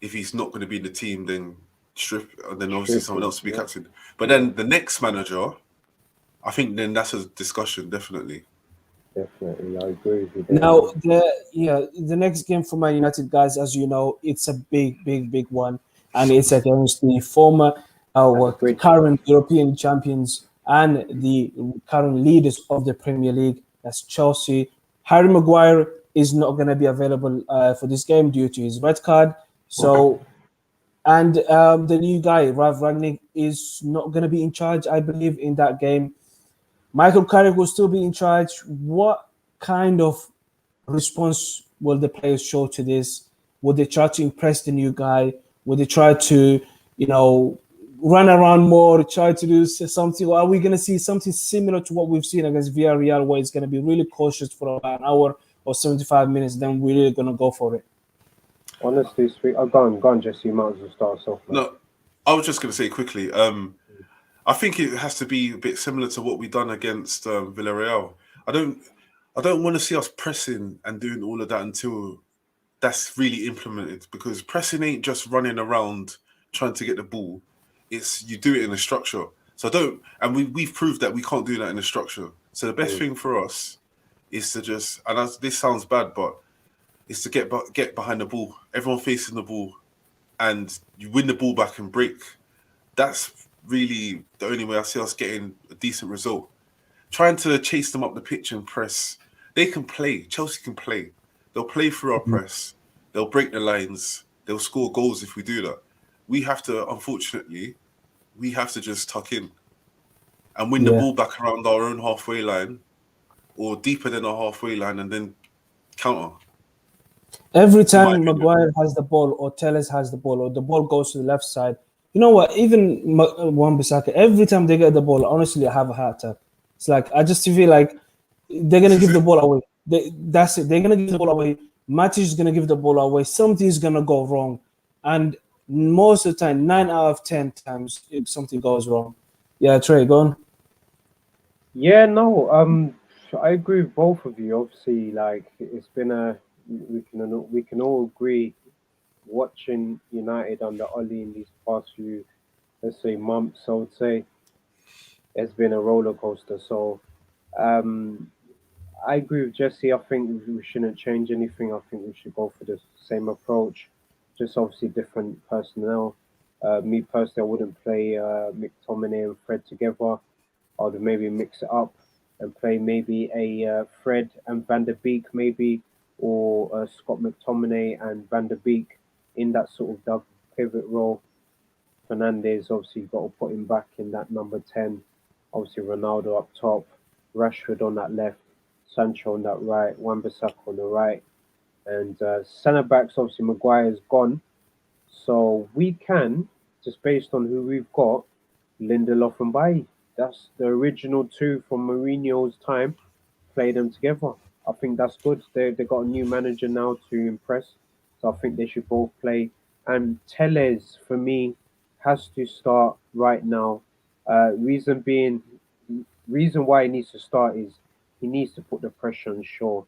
If he's not going to be in the team, then strip, and then obviously someone Stripping. else will be Yeah. captain. But Yeah. then the next manager, I think then that's a discussion, definitely. Definitely. I agree with you there, Now, man. the next game for Man United, guys, as you know, it's a big one, and it's against the former, At the the bridge. current European champions and the current leaders of the Premier League. That's Chelsea. Harry Maguire is not going to be available for this game due to his red card. So, and the new guy, Rav Ragnick, is not going to be in charge, I believe, in that game. Michael Carrick will still be in charge. What kind of response will the players show to this? Will they try to impress the new guy? Will they try to, you know, run around more, try to do something? Or are we going to see something similar to what we've seen against Villarreal, where it's going to be really cautious for about an hour or 75 minutes, then we're really going to go for it? Honestly, sweet. Oh, go on, Jesse. You might as well start us off, man. No, I was just going to say quickly. I think it has to be a bit similar to what we done against Villarreal. I don't, I don't want to see us pressing and doing all of that until that's really implemented because pressing ain't just running around trying to get the ball. It's you do it in a structure. So I don't, and we've proved that we can't do that in a structure. So the best Mm. thing for us is to just, and this sounds bad, but is to get behind the ball, everyone facing the ball, and you win the ball back and break. That's really the only way I see us getting a decent result. Trying to chase them up the pitch and press, they can play. Chelsea can play. They'll play through our press. They'll break the lines. They'll score goals if we do that. We have to, unfortunately, we have to just tuck in and win the Yeah. ball back around our own halfway line or deeper than our halfway line and then counter. Every In my time opinion. Maguire has the ball or Telles has the ball or the ball goes to the left side, you know what? Even Wan-Bissaka, every time they get the ball, honestly, I have a heart attack. It's like I just feel like they're gonna give the ball away. That's it. They're gonna give the ball away. Matic is gonna give the ball away. Something's gonna go wrong, and most of the time, 9 out of 10 times, something goes wrong. Yeah, Trey, go on. Yeah, no, I agree with both of you. Obviously, like it's been a we can all agree watching United under Oli in these past few, let's say, months. I would say it's been a roller coaster. So, um, I agree with Jesse. I think we shouldn't change anything. I think we should go for the same approach, just obviously different personnel. Me personally, I wouldn't play McTominay and Fred together. I would maybe mix it up and play maybe a Fred and Van der Beek maybe, or Scott McTominay and Van der Beek in that sort of pivot role. Fernandez obviously you've got to put him back in that number 10. Obviously, Ronaldo up top, Rashford on that left, Sancho on that right, Wan-Bissaka on the right, and centre backs. Obviously, Maguire is gone, so we can just based on who we've got, Lindelof and Bailly. That's the original two from Mourinho's time. Play them together. I think that's good. They got a new manager now to impress, so I think they should both play. And Teles for me has to start right now. Reason being, reason why he needs to start is he needs to put the pressure on Shaw.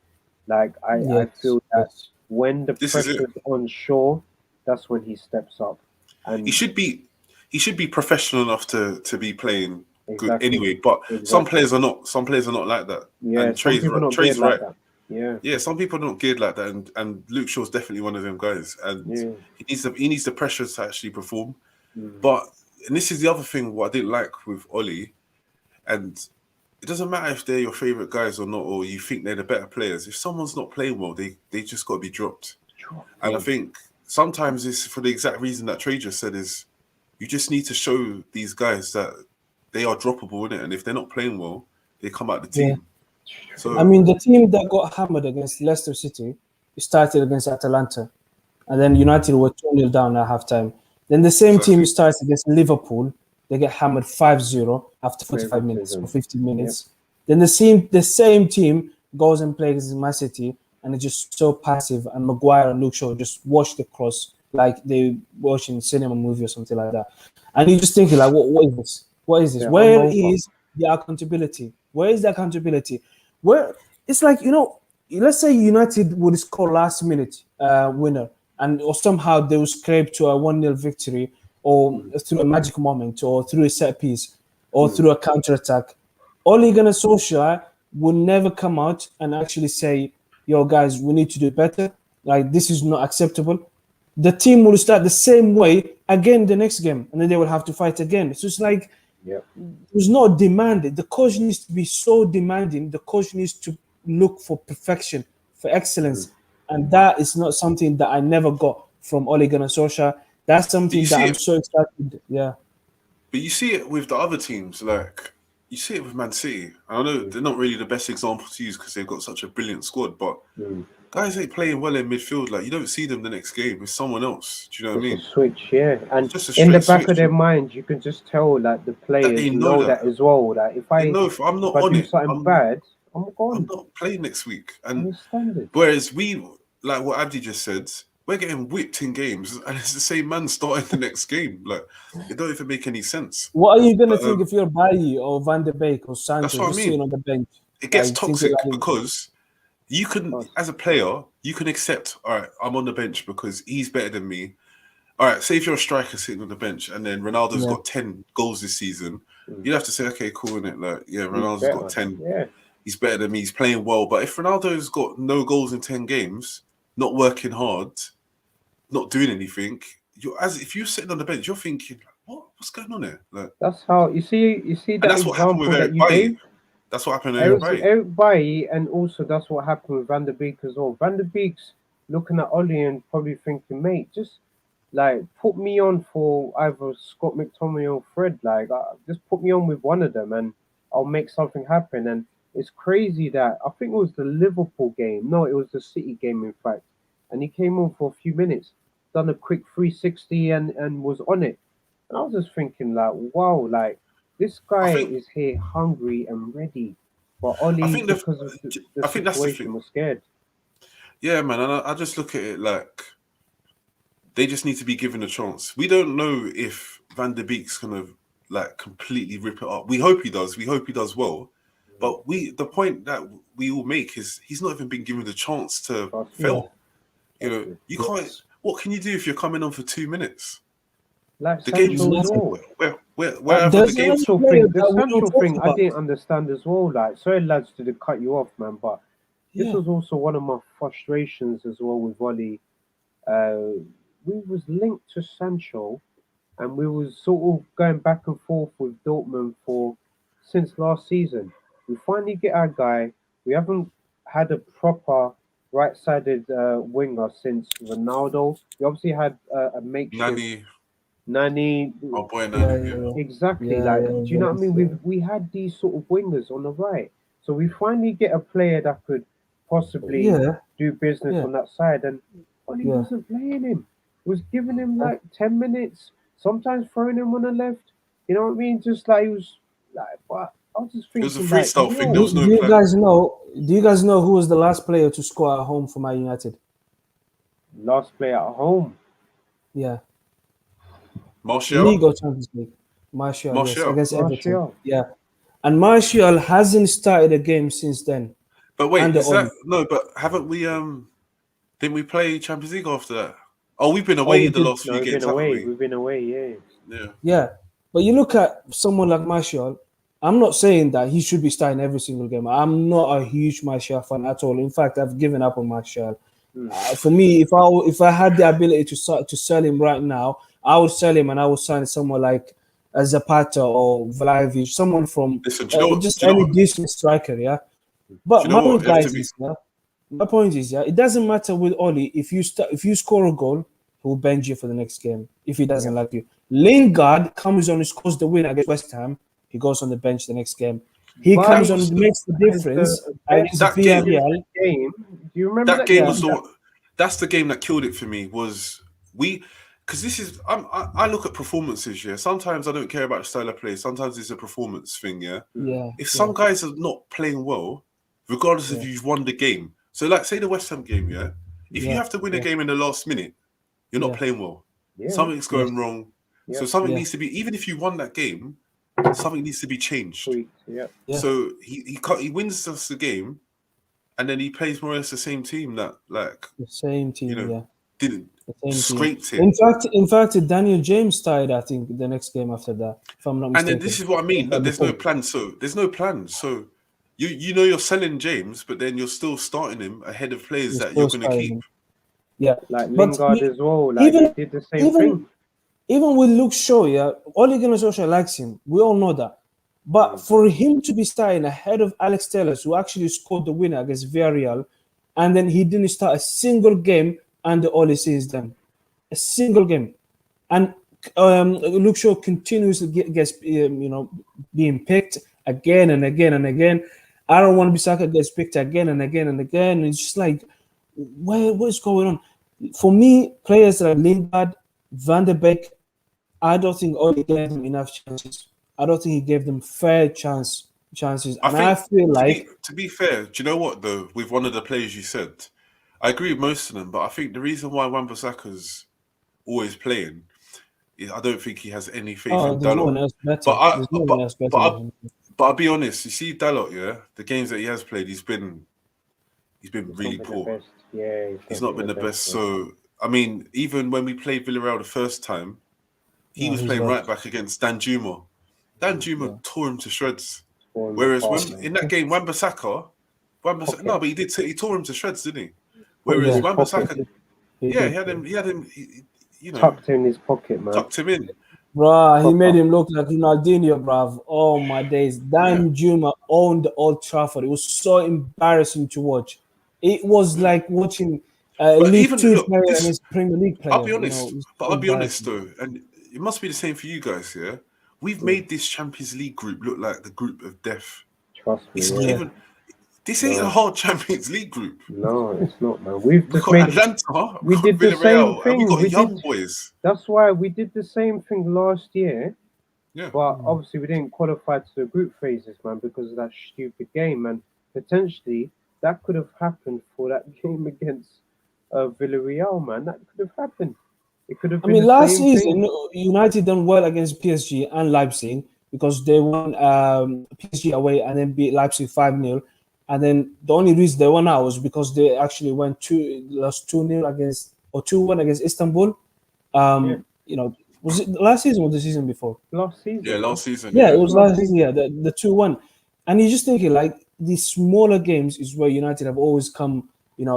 Like I Yes, feel that yes, when the This is it. pressure's on Shaw, that's when he steps up. He And should be he should be professional enough to be playing good exactly, anyway. But some exactly. players are not. Some players are not like that. Yeah, And some people not Trey's geared like right. that. Yeah, Yeah, some people are not geared like that, and Luke Shaw's definitely one of them guys. And yeah. he needs the pressure to actually perform. Mm. But and this is the other thing what I didn't like with Ollie, and it doesn't matter if they're your favorite guys or not, or you think they're the better players. If someone's not playing well, they just got to be dropped. Sure. And I Yeah. think sometimes it's for the exact reason that Trey just said is you just need to show these guys that they are droppable in it, and if they're not playing well, they come out the yeah. team. I So mean, the team that got hammered against Leicester City started against Atalanta, and then United were 2-0 down at halftime. Then the same team exactly, starts against Liverpool. They get hammered 5-0 after 45 minutes or Favoritism. 50 Yep. minutes. Then the same team goes and plays against Man City and it's just so passive. And Maguire and Luke Shaw just watch the cross like they watching a cinema movie or something like that. And you're just thinking like, what is this? What is this? They're Where hungover. is the accountability? Where is the accountability? Where it's like, let's say United would score last minute winner and or somehow they will scrape to a 1-0 victory or Mm. through a magic moment or through a set piece or Mm. through a counter attack. Ole Gunnar Solskjaer will never come out and actually say, yo guys, we need to do better. Like this is not acceptable. The team will start the same way again the next game, and then they will have to fight again. So it's like Yep. there's no demand. The coach needs to be so demanding. The coach needs to look for perfection, for Mm. excellence, and that is not something that I never got from Ole Gunnar Solskjaer. That's but you something that see I'm it. so excited. Yeah, But you see it with the other teams. Like you see it with Man City. I know Mm. they're not really the best example to use because they've got such a brilliant squad, but Mm. guys ain't playing well in midfield. Like you don't see them the next game with someone else. Do you know what I Just a mean? switch, yeah. It's And just a in the straight back of switch their mind, you can just tell that the that they players know know that. that as well. That They know if I'm if not I on do it, something bad, I'm I'm gone. not playing next week. And And it's standard. whereas we, like what Abdi just said, we're getting whipped in games, and it's the same man starting the next game. Like it don't even make any sense. what are you gonna But think if you're Bailly or Van de Beek or that's Sancho what I just sitting mean. on the bench, It gets like thinking toxic like, because you can, Us. as a player, you can accept. All right, I'm on the bench because he's better than me. All right, say if you're a striker sitting on the bench and then Ronaldo's yeah, got 10 goals this season, Mm. you'd have to say, okay, cool, innit? Like, yeah, He's Ronaldo's got better. 10. Yeah. He's better than me. He's playing well. But if Ronaldo's got no goals in 10 games, not working hard, not doing anything, you're as if you're sitting on the bench, you're thinking, like, what's going on here? Like, That's how you see and that that's what happened with example that Eric you Bailly. gave. That's what happened to Eric Bailly. Eric Bailly, and also that's what happened with Van der Beek as well. Van der Beek's looking at Ollie and probably thinking, mate, just like put me on for either Scott McTominay or Fred. Like, just put me on with one of them, and I'll make something happen. And it's crazy that I think it was the Liverpool game. No, it was the City game, in fact. And he came on for a few minutes, done a quick 360, and was on it. And I was just thinking, like, wow, like this I guy think is here hungry and ready. But I Oli, think the because of the I think that's the thing. situation, was scared. Yeah, man. And I just look at it like they just need to be given a chance. We don't know if Van der Beek's gonna like completely rip it up. We hope he does. We hope he does well. But the point that we all make is he's not even been given the chance to Trust me. yeah, fail. You know, Trust me. you can't. What can you do if you're coming on for 2 minutes? Like The game's Sancho as nothing. well. wherever the There's The game's. another Sancho player thing, the that we don't Sancho talk thing, I about. didn't understand as well. Like, sorry lads to cut you off, man, but this Yeah, was also one of my frustrations as well with Oli. Uh, we was linked to Sancho, and we was sort of going back and forth with Dortmund for since last season. We finally get our guy. We haven't had a proper right-sided winger since Ronaldo. We obviously had a makeshift Nani, Nani. Oh boy, Yeah, Nani, yeah, yeah. yeah. Exactly. Yeah, Like, yeah, do you know what I mean? yeah. We had these sort of wingers on the right, so we finally get a player that could possibly Yeah, do business yeah, on that side, and Oli yeah. wasn't playing him. Was giving him like 10 minutes, sometimes throwing him on the left. You know what I mean? Just like he was like, but I was just It was a thinking like, freestyle thing. There yo, was no Do you plan. guys know? Do you guys know who was the last player to score at home for Man United? last player at home. Yeah, Martial, League or Champions League. Martial, yes, Martial. against Everton. Martial. Yeah, and Martial hasn't started a game since then. But wait, Under is that Oli. no? But haven't we? Didn't we play Champions League after that? Oh, we've been Oh, away we the did. last No, few we've been games, haven't away. we? We've been away. Yeah. Yeah. Yeah, but you look at someone like Martial. I'm not saying that he should be starting every single game. I'm not a huge Martial fan at all. In fact, I've given up on Martial. Hmm. For me, if I had the ability to sell him right now, I would sell him and I would sign someone like Zapata or Vlahovic, someone from Listen, do you know what? just Do you know any what? decent striker. Yeah, Do but you know my point, what? You have to guys, be. is yeah. My point is, yeah, it doesn't matter with Oli. If you score a goal, he will bench you for the next game if he doesn't like you. Lingard comes on and scores the win against West Ham. He goes on the bench the next game. He But That comes on was and makes the and difference the against best that game. Villarreal. game. Do you remember That that game Yeah, game? was the. That's the game that killed it for me. Was we. Because this is, I look at performances. Yeah, sometimes I don't care about the style of play. Sometimes it's a performance thing. Yeah, yeah, if yeah, some guys are not playing well, regardless if yeah, you've won the game. So, like, say the West Ham game. Yeah, if you yeah, have to win a yeah, game in the last minute, you're not yeah, playing well. Yeah. Something's yes, going wrong. Yeah. So something yeah, needs to be. Even if you won that game, something needs to be changed. Sweet. Yeah. yeah. So he wins us the game, and then he plays more or less the same team that The same you team, know yeah, didn't the same team. scraped it. In fact, Daniel James started, I think, the next game after that, if I'm not And then mistaken. this is what I mean. Look, there's no Before. plan. So there's no plan. So you know you're selling James, but then you're still starting him ahead of players You're that still you're going to starting keep. him. Yeah, Like but Lingard as well. Like he even did the same even thing. even with Luke Shaw, yeah, Ole Gunnar Solskjaer likes him. We all know that. But for him to be starting ahead of Alex Telles, who actually scored the winner against Villarreal, and then he didn't start a single game under Ole since then, a single game, and Luke Shaw continuously gets being picked again and again and again. Aaron Wan-Bissaka gets picked again and again and again. And it's just like, what's going on? For me, players like Lingard, Van de Beek, I don't think Ole gave them enough chances. I don't think he gave them fair chances. I And I think feel like to be fair, do you know what though? With one of the players you said, I agree with most of them, but I think the reason why Wan-Bissaka's always playing is I don't think he has any faith in there's no one Dalot. else But better. I There's no one else better but than him. but I'll be honest. You see Dalot, yeah, the games that he has played, he's been He's really not been poor. the best. Yeah, He's not been the best. So I mean, even when we played Villarreal the first time, he No, was he's playing right lost. back against Dan Juma. Dan Juma Yeah. tore him to shreds. Scoring Whereas apart, when man. in that game, Wan-Bissaka, Pocket. no, but he tore him to shreds, didn't he? Put him Whereas in his Wan-Bissaka, pocket. yeah, did. he had him, you know, Tucked in his pocket, man. tucked him in. Bruh, he made Proper. him look like Ronaldinho, bruv. Oh my days. Dan Juma owned Old Trafford. It was so embarrassing to watch. It was like watching a But League even Two look, player this against Premier League I'll player. be honest, It's but so I'll be honest embarrassing. though, and it must be the same for you guys, yeah. We've made this Champions League group look like the group of death. Trust me. It's Yeah. not Yeah. even. This ain't No. a hard Champions League group. No, it's not, man. We've We just got made. Atlanta, We we got did the same Villarreal, and we thing. got We young did. boys. That's why we did the same thing last year. Yeah. But obviously we didn't qualify to the group phases, man, because of that stupid game. And potentially that could have happened for that game against Villarreal, man. That could have happened. It could have I been mean, the last same season, thing. United done well against PSG and Leipzig because they won PSG away and then beat Leipzig 5-0. And then the only reason they won out was because they actually lost 2-0 against, or 2-1 against Istanbul. You know, was it last season or the season before? Last season. Yeah, man. last season. Yeah, Yeah, it was last season. Yeah, the 2-1. And you're just thinking like these smaller games is where United have always come,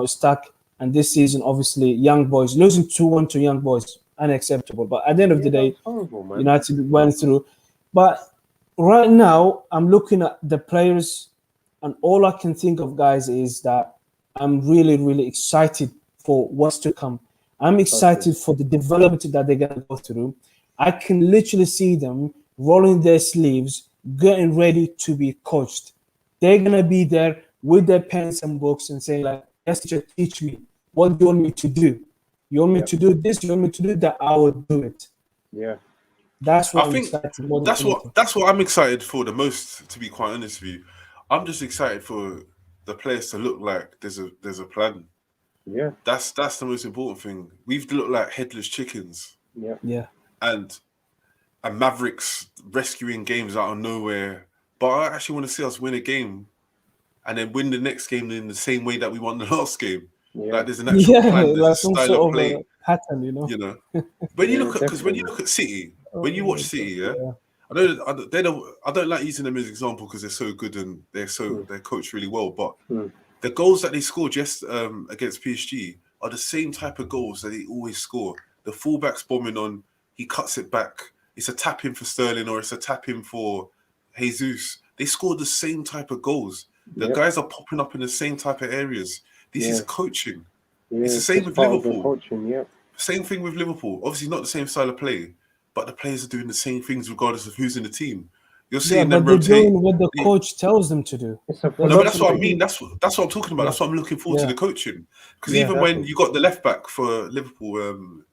stuck. And this season, obviously, young boys losing 2-1 to young boys, unacceptable. But at the end of the Yeah, that day, was horrible, man. United went through. But right now, I'm looking at the players, and all I can think of, guys, is that I'm really, really excited for what's to come. I'm excited for the development that they're going to go through. I can literally see them rolling their sleeves, getting ready to be coached. They're gonna be there with their pens and books and saying like, "Yes, teacher, teach me. What do you want me to do? You want me Yeah. to do this? You want me to do that? I will do it." Yeah. That's I what I'm think excited more than that's what anything. that's what I'm excited for the most. To be quite honest with you, I'm just excited for the players to look like there's a plan. Yeah. That's the most important thing. We've looked like headless chickens, Yeah. Yeah, and Mavericks rescuing games out of nowhere. But I actually want to see us win a game and then win the next game in the same way that we won the last game. Yeah. Like there's an actual yeah, plan, there's a like some style of sort of a play, pattern, you know. you know. When you Yeah. look at because when you Definitely. look at City, when you watch Oh, City, yeah, yeah, I don't like using them as example because they're so good and Mm. they're coached really well. But Mm. the goals that they scored just against PSG are the same type of goals that they always score. The fullback's bombing on, he cuts it back. It's a tap in for Sterling or it's a tap in for Jesus. They score the same type of goals. The Yeah. guys are popping up in the same type of areas. This is Yeah. coaching. It's Yeah. the It's same just with part of the Liverpool. coaching. Yeah. Same thing with Liverpool. Obviously, not the same style of play, but the players are doing the same things regardless of who's in the team. You're yeah. seeing them But they're rotate. doing what the coach tells them to do. It's a That's No, but that's what I philosophy. mean. ultimately, That's what I'm talking about. yeah, That's what I'm looking forward to yeah, the coaching. Because yeah. even when Exactly. you got the left back for Liverpool, the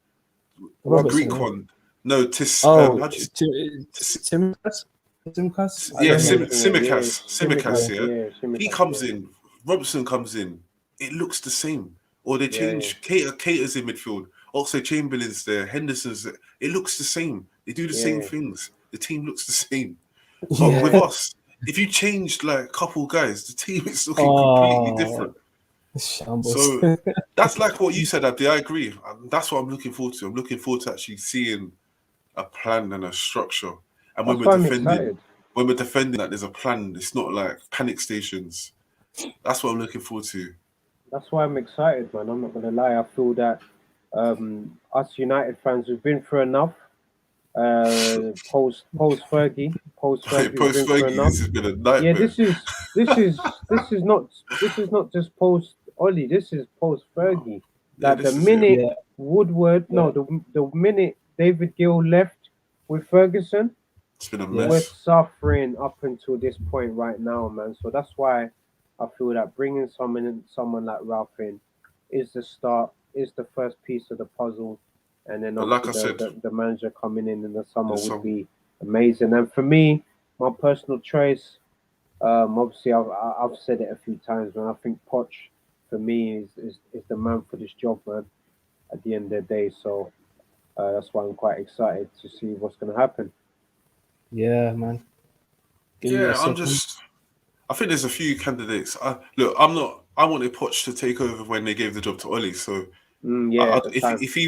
Robertson, Greek yeah. one, no, Tis, Oh, how do you, Tim, Timkas, Timkas. I yeah, don't know. Yeah. Simicas, Shimikas. Yeah, yeah. Yeah. He Shimikas. comes Yeah. in, Robertson comes in. It looks the same. Or they Yeah. Yeah. change Caters in midfield. Also Chamberlain's there, Henderson's there. It looks the same. They do the same Yeah. things. The team looks the same. But with Yeah. yeah. us, if you changed like a couple guys, the team is looking completely Oh, different. shambles. So that's like what you said, Abdi. I agree. That's what I'm looking forward to. I'm looking forward to actually seeing a plan and a structure. And That's why I'm excited. when we're defending that there's a plan, it's not like panic stations. That's what I'm looking forward to. That's why I'm excited, man. I'm not gonna lie. I feel that us United fans, we've been through enough. Post Fergie, we've Post been through Fergie, enough. this has been a Yeah, nightmare. this is not just post Ollie. This is post Fergie. Yeah, Like the this is it. minute Yeah, Woodward, yeah, no, the minute David Gill left with Ferguson, It's been a yeah, we're mess. suffering up until this point right now, man. So that's why I feel that bringing someone like Ralph in is the start, is the first piece of the puzzle, and then But like obviously I said, the manager coming in the summer there's would some be amazing. And for me, my personal choice, obviously I've said it a few times, man. I think Poch for me is the man for this job, man. At the end of the day, so that's why I'm quite excited to see what's going to happen. yeah, man. Give me a yeah, second. I think there's a few candidates. Look, I'm not I wanted Poch to take over when they gave the job to Ollie. So Yeah, at the time. if he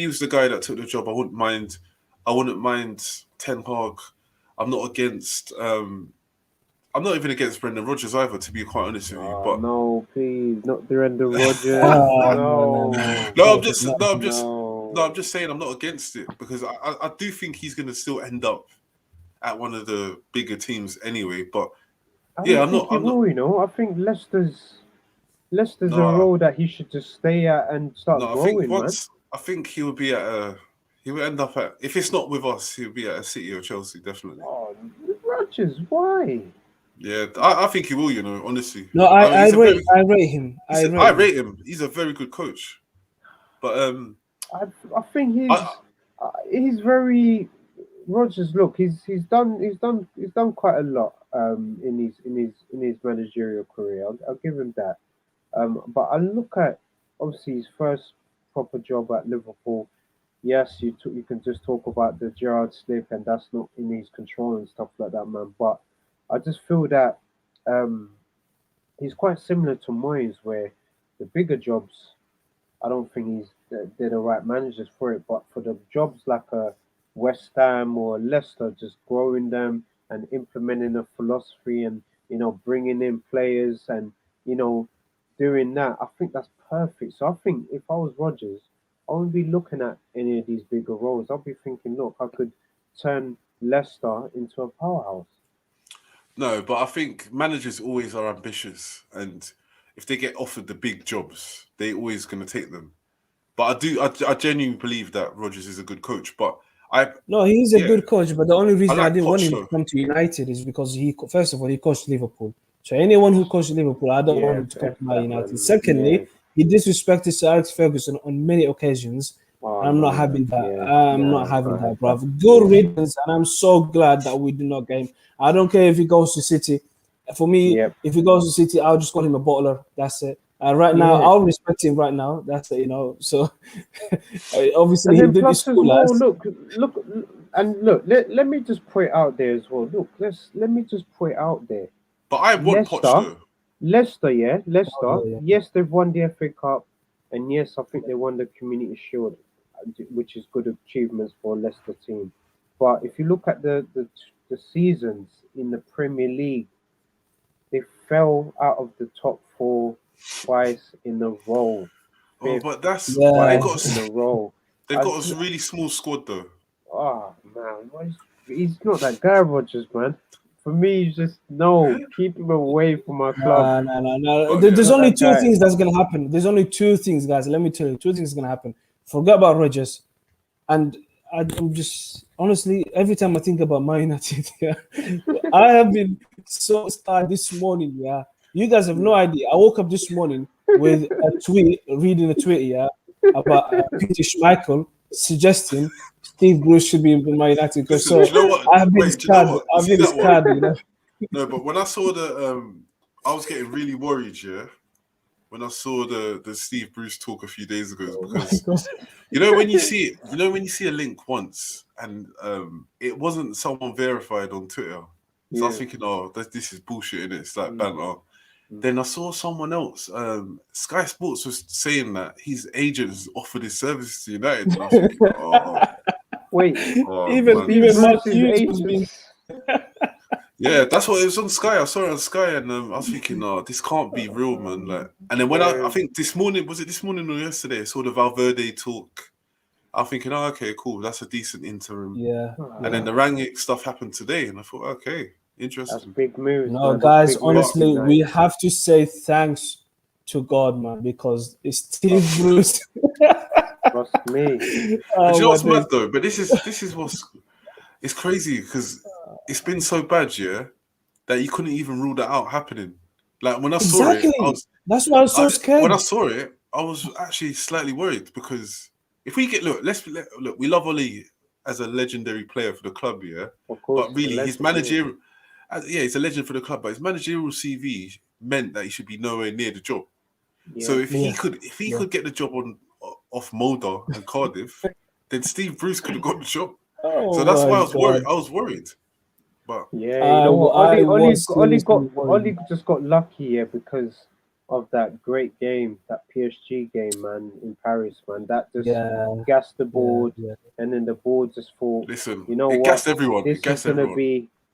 was the guy that took the job, I wouldn't mind Ten Hag. I'm not against I'm not even against Brendan Rodgers either, to be quite honest with you. Oh But no, please, not Duranda Rogers. Oh, no, no, no, No, no, not, not. I'm no. just saying I'm not against it because I do think he's gonna still end up at one of the bigger teams anyway. But I yeah, don't think he I'm not will. You know, I think Leicester's a no role that he should just stay at and start no, growing, man. I think he will be at he will end up at if it's not with us, he'll be at a City or Chelsea, definitely. Oh, Rogers, why? Yeah, I think he will, you know, honestly. No, I mean, I rate him. I I rate him. rate him. He's a very good coach. But I I think I he's very Rogers. Look, he's done quite a lot in his managerial career. I'll give him that. But I look at obviously his first proper job at Liverpool. Yes, you can just talk about the Gerrard slip, and that's not in his control and stuff like that, man. But I just feel that um, he's quite similar to Moyes, where the bigger jobs, I don't think they're the right managers for it. But for the jobs like a West Ham or Leicester, just growing them and implementing a philosophy and bringing in players and you know doing that, I think that's perfect. So I think if I was Rodgers, I wouldn't be looking at any of these bigger roles. I'll be thinking, look, I could turn Leicester into a powerhouse. no, but I think managers always are ambitious, and if they get offered the big jobs, they always going to take them. But I genuinely believe that Rodgers is a good coach. But No, he's a Yeah, good coach, but the only I reason I like didn't want Poch him to though. come to United is because first of all, he coached Liverpool. So anyone who coached Liverpool, I don't want Yeah, him to come F to Man that United. man. Yeah. Secondly, he disrespected Sir Alex Ferguson on many occasions. Oh I'm not no. having that. Yeah. I'm not Nah, having can't that, have bro. that. Good Yeah. riddance, and I'm so glad that we did not get him. I don't care if he goes to City. For me, Yep. if he goes to City, I'll just call him a bottler. That's it. Right now, Yeah. I'll respect him right now. That's it, So obviously, And he then did plus as school well, us. look, and look. Let me just put it out there as well. Look, let me just put it out there. But I want Poch Leicester, though. Leicester, yeah, Oh, Leicester. yeah, yeah. Yes, they've won the FA Cup, and yes, I think they won the Community Shield, which is good achievements for a Leicester team. But if you look at the seasons in the Premier League, they fell out of the top four twice in a row, Oh, fifth but that's Yeah. twice in a row. they've I, got a really small squad though. oh man, he's not that guy, Rogers, man. For me, he's just no, keep him away from my club. No. But yeah, He's There's not only that two guy. things that's gonna happen. There's only two things, guys. Let me tell you, two things gonna happen. Forget about Rodgers. And I'm just honestly, every time I think about Man United, yeah, I have been so scared this morning. Yeah, you guys have no idea. I woke up this morning with a tweet, reading a tweet, yeah, about Peter Schmeichel suggesting Steve Bruce should be in Man United. Because listen, do so you know what? I have been Wait, do you know scared. what? You I've see been that one? scared. No, but when I saw I was getting really worried, yeah, when I saw the Steve Bruce talk a few days ago, Oh my because God. when you see it, when you see a link once and it wasn't someone verified on Twitter. So I was Yeah. thinking, oh, this is bullshit, and it's like Mm, banter. mm. Then I saw someone else. Sky Sports was saying that his agents offered his services to United, and I was thinking, Wait, oh even man, Steve even Mark Bruce's Hughes was being. agents. yeah, that's what it was on Sky. I saw it on Sky, and I was thinking, oh, this can't be real, man. Like, and then when I Man, think this morning, was it this morning or yesterday? I saw the Valverde talk. I'm thinking, oh, okay, cool, that's a decent interim. Yeah, And then yeah. the Rangnick stuff happened today, and I thought, okay, that's interesting. big moves, No, man. That's guys, big moves But for honestly, we United. have to say thanks to God, man, because it's Steve Bruce. Trust me. But you Oh know my what's mad days. though? But this is what's it's crazy because it's been so bad, yeah, that you couldn't even rule that out happening. Like when I saw it, Exactly. That's why I was so when I scared. saw it, I was actually slightly worried because if we get look, we love Oli as a legendary player for the club, yeah, Of course, but he's a really his legend. Yeah. managerial, yeah, he's a legend for the club, but his managerial CV meant that he should be nowhere near the job. So Yeah. Yeah, if he yeah. could get the job on off Mulder and Cardiff, then Steve Bruce could have got the job. So Oh that's my why I was worried. God. I was worried, but Yeah, you know what? I was seriously Oli worried. just got lucky here because of that great game, that PSG game, man, in Paris, man. That just Yeah, gassed the yeah, board, yeah. and then the board just thought, listen, you know it what? gassed everyone. It gassed everyone.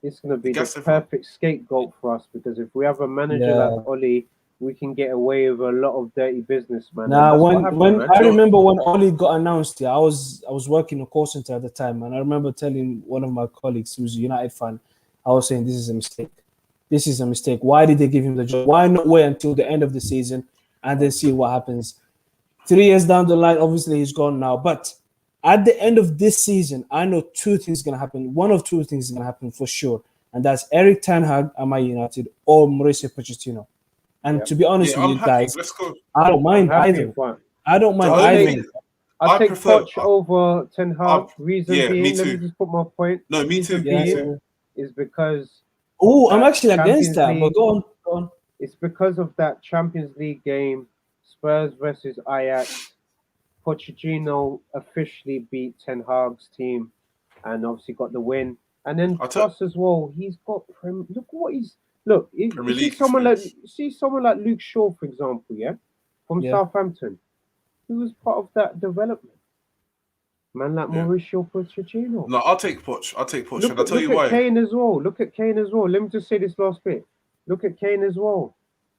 This is gonna It be the gassed everyone. perfect scapegoat for us because if we have a manager like Yeah. Oli, we can get away with a lot of dirty business, man, and Now, that's what happened, when man. I Do you know, remember when Oli got announced, yeah, I was working a call center at the time, and I remember telling one of my colleagues who's a United fan, I was saying this is a mistake. This is a mistake. Why did they give him the job? Why not wait until the end of the season and then see what happens? 3 years down the line, obviously he's gone now. But at the end of this season, I know two things gonna happen. One of two things is gonna happen for sure, and that's Eric Ten Hag at Man United or Mauricio Pochettino. And Yeah, to be honest yeah, with I'm you happy. guys, Let's go. I don't I'm mind happy either. if one. I don't The mind I'll either take of only them. I'll I take prefer. Poch over Ten Hag. Reason Yeah, me being, let me too. just put my point. No, me Reason too. Me Yeah. being too. Yeah. is because of Oh, I'm that actually against Champions that, but League. go on, go on. It's because of that Champions League game, Spurs versus Ajax. Pochettino officially beat Ten Hag's team, and obviously got the win. And then I tell plus as well, he's got look what he's look. You Premier see League someone like experience. Luke Shaw, for example, yeah, from Yeah. Southampton, who was part of that development. Man like Yeah. Mauricio Pochettino. No, I'll take Poch. I'll take Poch, and I'll tell Look you at why. Kane as well. Look at Kane as well. Let me just say this last bit. Look at Kane as well.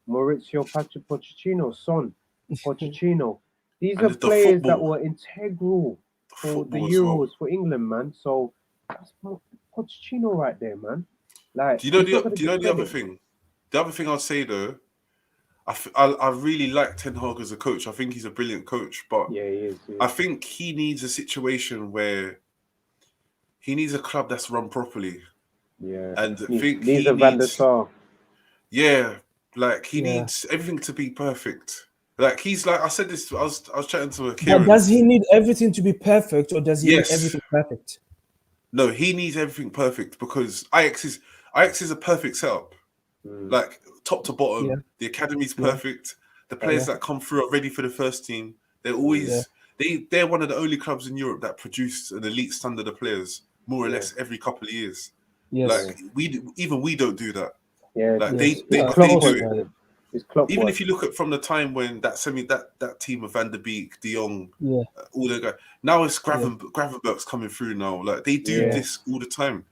Mauricio Pochettino, Son, Pochettino. These And are it's the players that football, were integral for the as well. Euros for England, man. So that's Pochettino right there, man. Like Do you know he's not gonna Do you get know the other credit. thing? The other thing I'd say though, I really like Ten Hag as a coach. I think he's a brilliant coach, but Yeah, he is. I think he needs a situation where he needs a club that's run properly. Yeah. And I Needs, think needs he a Van der needs, Sar. yeah, like he Yeah. needs everything to be perfect. Like he's like I said this. I was chatting to a But Kieran. does he need everything to be perfect, or does he need Yes, everything perfect? no, he needs everything perfect because Ajax is a perfect setup. Like top to bottom, Yeah. the academy's Yeah. perfect. The players Yeah. that come through are ready for the first team. They're Yeah. always they're one of the only clubs in Europe that produce an elite standard of players more or Yeah. less every couple of years. Yes. Like we don't do that. Yeah, Like Yes. it's Of they course, do clockwork. it. man. It's Even clockwork. if you look at from the time when that team of Van der Beek, De Jong, Yeah. all the guys, now it's Yeah. Gravenberg's coming through now. Like they do Yeah. this all the time,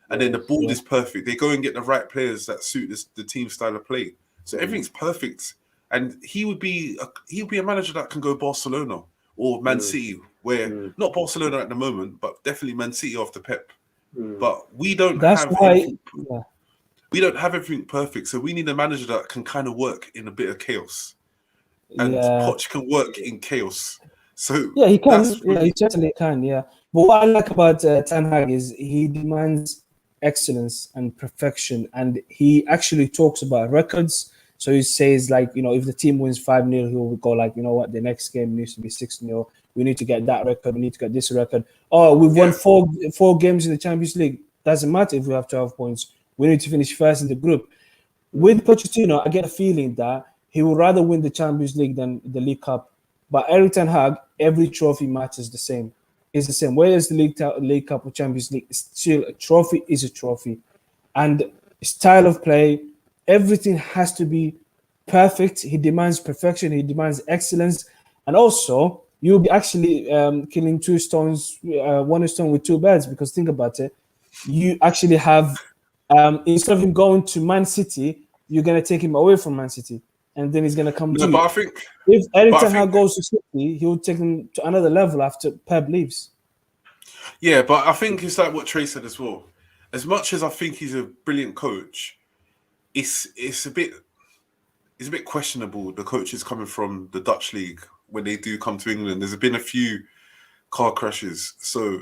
and then the Yes. board Yeah. is perfect. They go and get the right players that suit the team style of play. So everything's perfect, and he would be a manager that can go Barcelona or Man City, where not Barcelona at the moment, but definitely Man City after Pep. But we don't That's have why. anything. Yeah. We don't have everything perfect, so we need a manager that can kind of work in a bit of chaos, and Yeah. Poch can work in chaos. So Yeah, he can. that's Yeah, he certainly can. Yeah. But what I like about Ten Hag is he demands excellence and perfection, and he actually talks about records. So he says, like, if the team wins 5-0, he'll go like, you know what, the next game needs to be 6-0. We need to get that record. We need to get this record. Oh, we've won four games in the Champions League. Doesn't matter if we have 12 points. We need to finish first in the group. With Pochettino, I get a feeling that he would rather win the Champions League than the League Cup. But Eric Ten Hag, every trophy matters the same. It's the same. Whether it's the League Cup or Champions League, it's still a trophy is a trophy. And style of play, everything has to be perfect. He demands perfection. He demands excellence. And also, you'll be actually killing one stone with two birds, because think about it. You actually have, instead of him going to Man City, you're going to take him away from Man City. And then he's going to come to no. you. But I think, If Eric but I Ten Hag think, goes to City, he will take him to another level after Pep leaves. yeah, but I think it's like what Trey said as well. As much as I think he's a brilliant coach, it's a bit questionable. The coaches coming from the Dutch league when they do come to England, there's been a few car crashes, so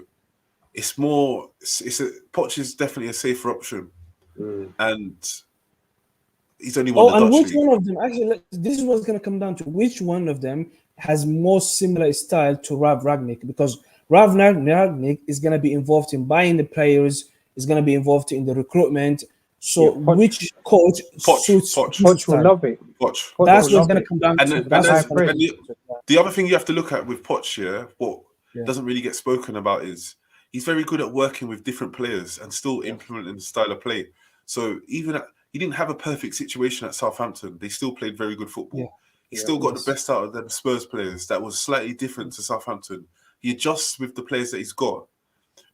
it's more. Poch is definitely a safer option, and he's only won the And Dutch which league. one of them, actually, this is what's going to come down to. Which one of them has more similar style to Rav Ragnick? Because Rav Ragnick is going to be involved in buying the players, is going to be involved in the recruitment. So which coach suits his Poch will style? love it. Poch. That's what's going to come down And, to. and, That's that's, what's going and to come down to. the other thing you have to look at with Poch, what doesn't really get spoken about is he's very good at working with different players and still implementing the style of play. So even he didn't have a perfect situation at Southampton. They still played very good football. Yeah. He still got the best out of them Spurs players that was slightly different to Southampton. He adjusts with the players that he's got.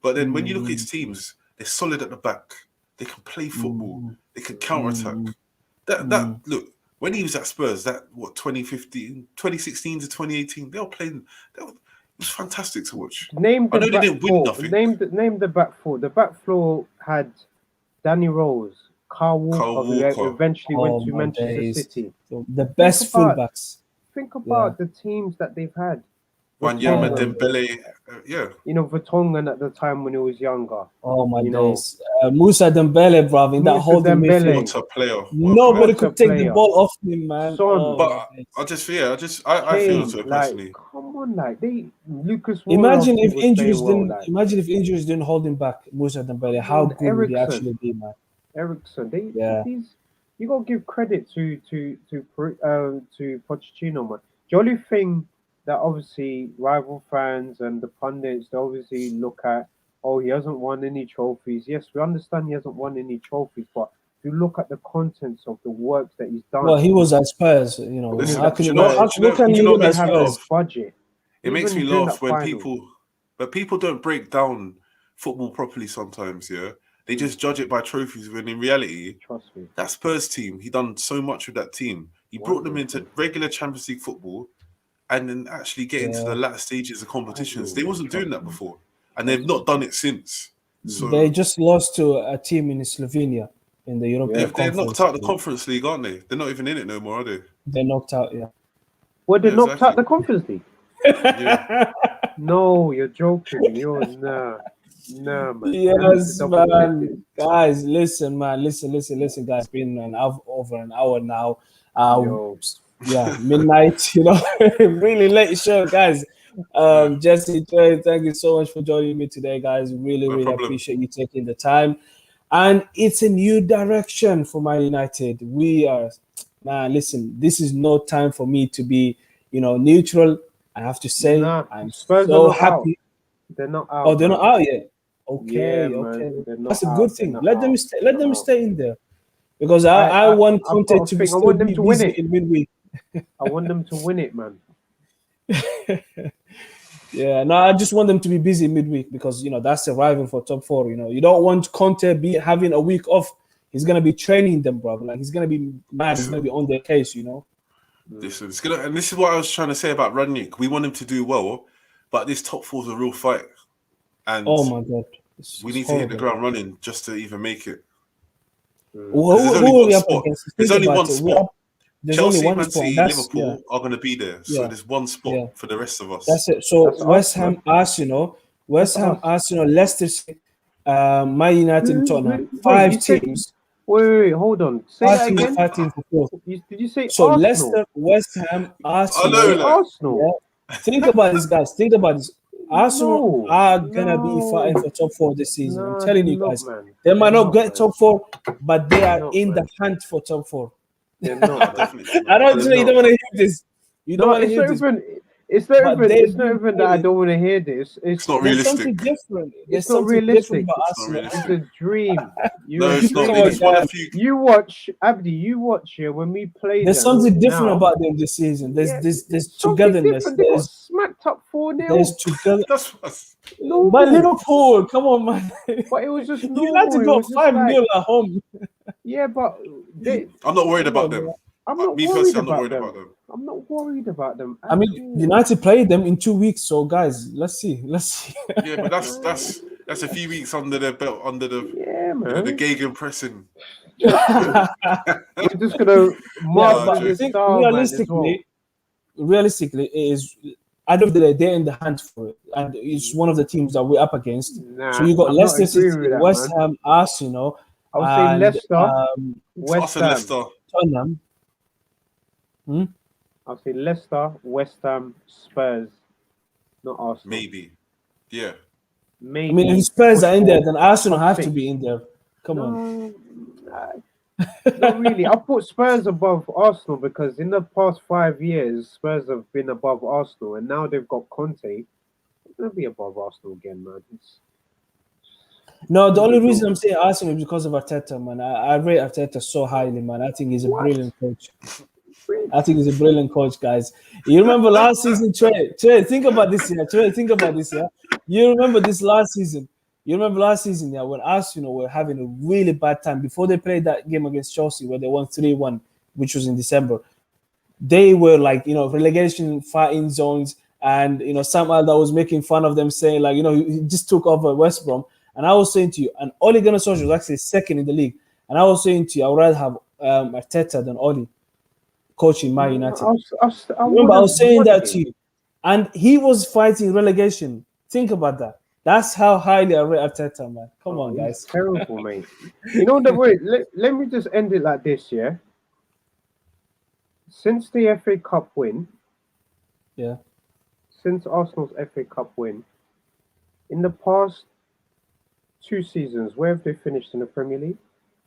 But then when you look at his teams, they're solid at the back. They can play football. They can counter-attack. That look, when he was at Spurs, 2016 to 2018, they were playing. It was fantastic to watch. Name I the know they back didn't win four. nothing. Name the back four. The back four had Danny Rose, Carl Walker, who eventually went to Manchester City. The best fullbacks. Think about the teams that they've had. Wanyama, Dembele, Vertonghen at the time when he was younger. Oh my days. Musa Dembele, bro, in that holding midfield. What a player. Nobody could take the ball off him, man. But I feel so personally. Come on, Lucas. Imagine if injuries didn't hold him back, Musa Dembele. How good would he actually be, man? Ericsson, you gotta give credit to Pochettino, man. The only thing that obviously rival fans and the pundits they obviously look at, he hasn't won any trophies. Yes, we understand he hasn't won any trophies, but if you look at the contents of the work that he's done. Well, he was at Spurs, Listen, how can budget? It makes me laugh when people don't break down football properly sometimes, They just judge it by trophies when in reality, trust me, that Spurs team, he done so much with that team. He brought them into regular Champions League football and then actually get into the latter stages of competitions. They wasn't doing that before. And they've not done it since. So they just lost to a team in Slovenia in the European Conference. They're knocked out the Conference League, aren't they? They're not even in it no more, are they? They're knocked out, Well, they knocked out the Conference League? No, you're joking. Nah. Nah, man. I need to Yes, double check man. this. Guys, listen, man. Listen, guys. It's been over an hour now. Yo, Yeah, midnight, really late show, guys. Yeah, Jesse, Trey, thank you so much for joining me today, guys. Really, no really problem. appreciate you taking the time. And it's a new direction for Man United. We are, man, listen, this is no time for me to be, neutral. I have to say, nah. I'm Spurs are so not out. happy. They're not Oh, out, they're not man. out yet. Yeah, Okay, man. okay. They're That's not a good out. They're thing. not Let them out. stay. They're Let not them out. stay in there because I, I I, want I've got Conte a to be thing. I still want them be to win busy it. in midweek. I want them to win it, man. Yeah, no, I just want them to be busy midweek because that's surviving for top four. You don't want Conte be having a week off. He's gonna be training them, bro. Like he's gonna be mad. He's gonna be on their case. It's gonna, and this is what I was trying to say about Ranić. We want him to do well, but this top four is a real fight, and Oh my god, we it's need to hit the horrible. ground running just to even make it. Who, Because there's who only are one we up spot. against? There's Think only about one it. spot. There's only Chelsea, one Man spot. City, That's yeah, Liverpool are going to be there. So yeah, there's one spot yeah. for the rest of us. That's it. So That's us, man. West That's Ham, us. Arsenal, Leicester City, Man United, and Tottenham. Wait, you Five said. teams. Wait, hold on. Say Five that teams again. fighting for fourth. Did you say So Arsenal? Leicester, West Ham, I Did you say know, Arsenal. like, Yeah. Arsenal? Think about this, guys. Think about this. Arsenal No, are gonna be fighting no, for top four this season. I'm no, telling they're you not, guys. man. They They're might not not, get man. top four, but they They're are not, in the man. hunt for top four. They're not, man. definitely I not. don't They're know you don't not. want to hear this. You don't No, want to it's hear not this, even. It's not but even. they've It's not been even that I playing. don't want to hear this. It's not There's realistic. something different. There's It's not something different realistic. about It's not Arsenal. It's realistic. a dream. No, You're it's not. Come They on, dreaming. just won a guys. few. You watch Abdi. You watch here when we play There's them something different now. about them this season. Yeah, There's something togetherness. different. They got smacked up 4-0. There's together. That's But Normal. Liverpool, come on, man. But it was just normal. United It got was just 5-0 like, at home. yeah, but I'm not worried Come about on, them. man. I'm not Me worried personally, I'm not about worried them. about them. I'm not worried about them I at mean, all. United played them in 2 weeks, so guys, let's see. Yeah, but that's a few weeks under their belt, under the Yeah, the man. Gegen pressing. We're just gonna Yeah, master but I the think style, man, as well. realistically, it is. At the end of the day, they're in the hunt for it, and it's one of the teams that we're up against. So Nah, you got I'm not Leicester City, agreeing with that, West man. Ham, Arsenal, I would say and Leicester, It's West us and Ham. Leicester, Tottenham. I'll say Leicester, West Ham, Spurs, not Arsenal. maybe. Yeah. Maybe. I mean, if Spurs push are in there, for then Arsenal top have to six. be in there. Come on. Not really. I put Spurs above Arsenal because in the past 5 years, Spurs have been above Arsenal, and now they've got Conte. They're gonna be above Arsenal again, man. No, the only reason I'm saying Arsenal is because of Arteta, man. I rate Arteta so highly, man. I think he's a What? brilliant coach. I think he's a brilliant coach, guys. You remember last season, Trey, think about this year. Trey, think about this year. You remember this last season. You remember last season, yeah, when Arsenal were having a really bad time before they played that game against Chelsea where they won 3-1, which was in December. They were like, relegation fighting zones, and Sam Alda was making fun of them, saying like, he just took over West Brom. And I was saying to you, and Ole Gunnar Solskjaer was actually second in the league. And I was saying to you, I would rather have Arteta than Ole coaching Man United. Remember, I was saying that to you. And he was fighting relegation. Think about that. That's how highly I rate Arteta, man. Come on, guys. He's terrible, mate. You know the way. Let me just end it like this, yeah. Since the FA Cup win, Yeah. since Arsenal's FA Cup win, in the past 2 seasons, where have they finished in the Premier League?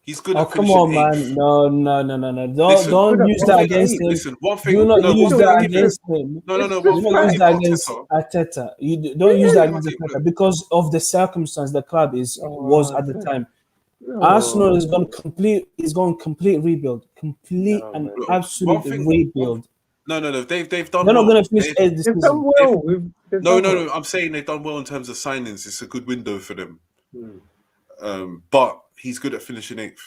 He's good Oh, at come finishing on, eighth. man. No. Listen, Don't use that against him. Listen, one thing. Do not No, use one thing that I'll give him. against him. No. It's One Do thing not I'll use give that against Arteta. Arteta. You don't use that against Okay, Arteta because of the circumstance the club was at the time. No. Arsenal is going complete rebuild, complete No, and man. Look, absolute one thing- rebuild. No. They've done They're not well. going to finish They've- eighth this They've season. done well. They've No. done well. I'm saying they've done well in terms of signings. It's a good window for them. Hmm. But he's good at finishing eighth.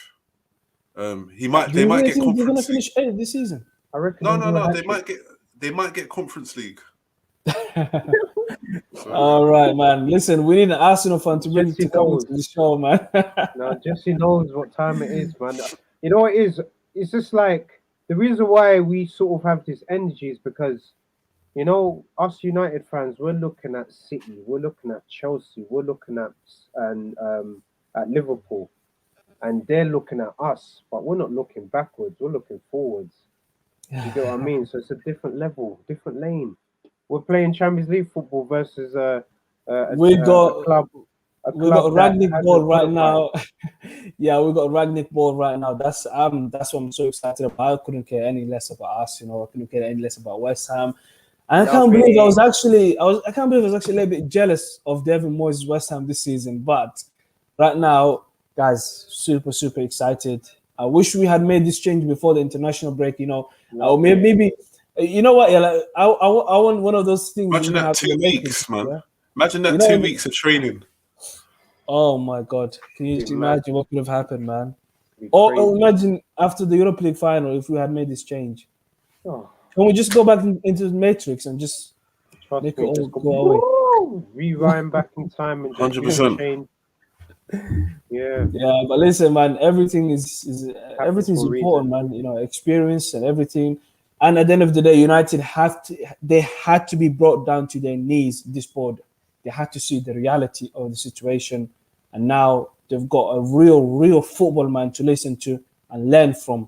He might. Do They you might really get think they're going Conference to League. finish eighth this season? I reckon. No. they'll do a They hat-trick. might get Conference League. So, All right, man. Listen, we need an Arsenal fan to bring Jesse to come knows. into the show, man. No, Jesse knows what time it is, man. You know what it is? It's just like the reason why we sort of have this energy is because You know, us United fans, we're looking at City, we're looking at Chelsea, we're looking at Liverpool, and they're looking at us, but we're not looking backwards. We're looking forwards. You get what I mean? So it's a different level, different lane. We're playing Champions League football versus We a got club, a we got club that Ragnick ball hasn't right qualified. now. Yeah, we got Ragnick ball right now. That's what I'm so excited about. I couldn't care any less about us, I couldn't care any less about West Ham. And I can't believe Lovely. I can't believe I was actually a little bit jealous of Devin Moyes' West Ham this season. But right now, guys, super, super excited. I wish we had made this change before the international break, or Lovely. maybe you know what, yeah, like, I want one of those things Imagine we that have in the 2 weeks, Matrix, man. yeah. Imagine that You know, 2 weeks of training. oh my God, can you Be just mad. imagine what could have happened, man? Be Or crazy. imagine after the Europa League final if we had made this change. Oh, Can we just go back into the Matrix and just trust make it me, all just go go away? rewind back in time and just do the 100%. change. Yeah, Yeah, but listen, man, everything is happens everything's for a reason. important, man. Experience and everything. And at the end of the day, United they had to be brought down to their knees. This board, they had to see the reality of the situation, and now they've got a real football man to listen to and learn from.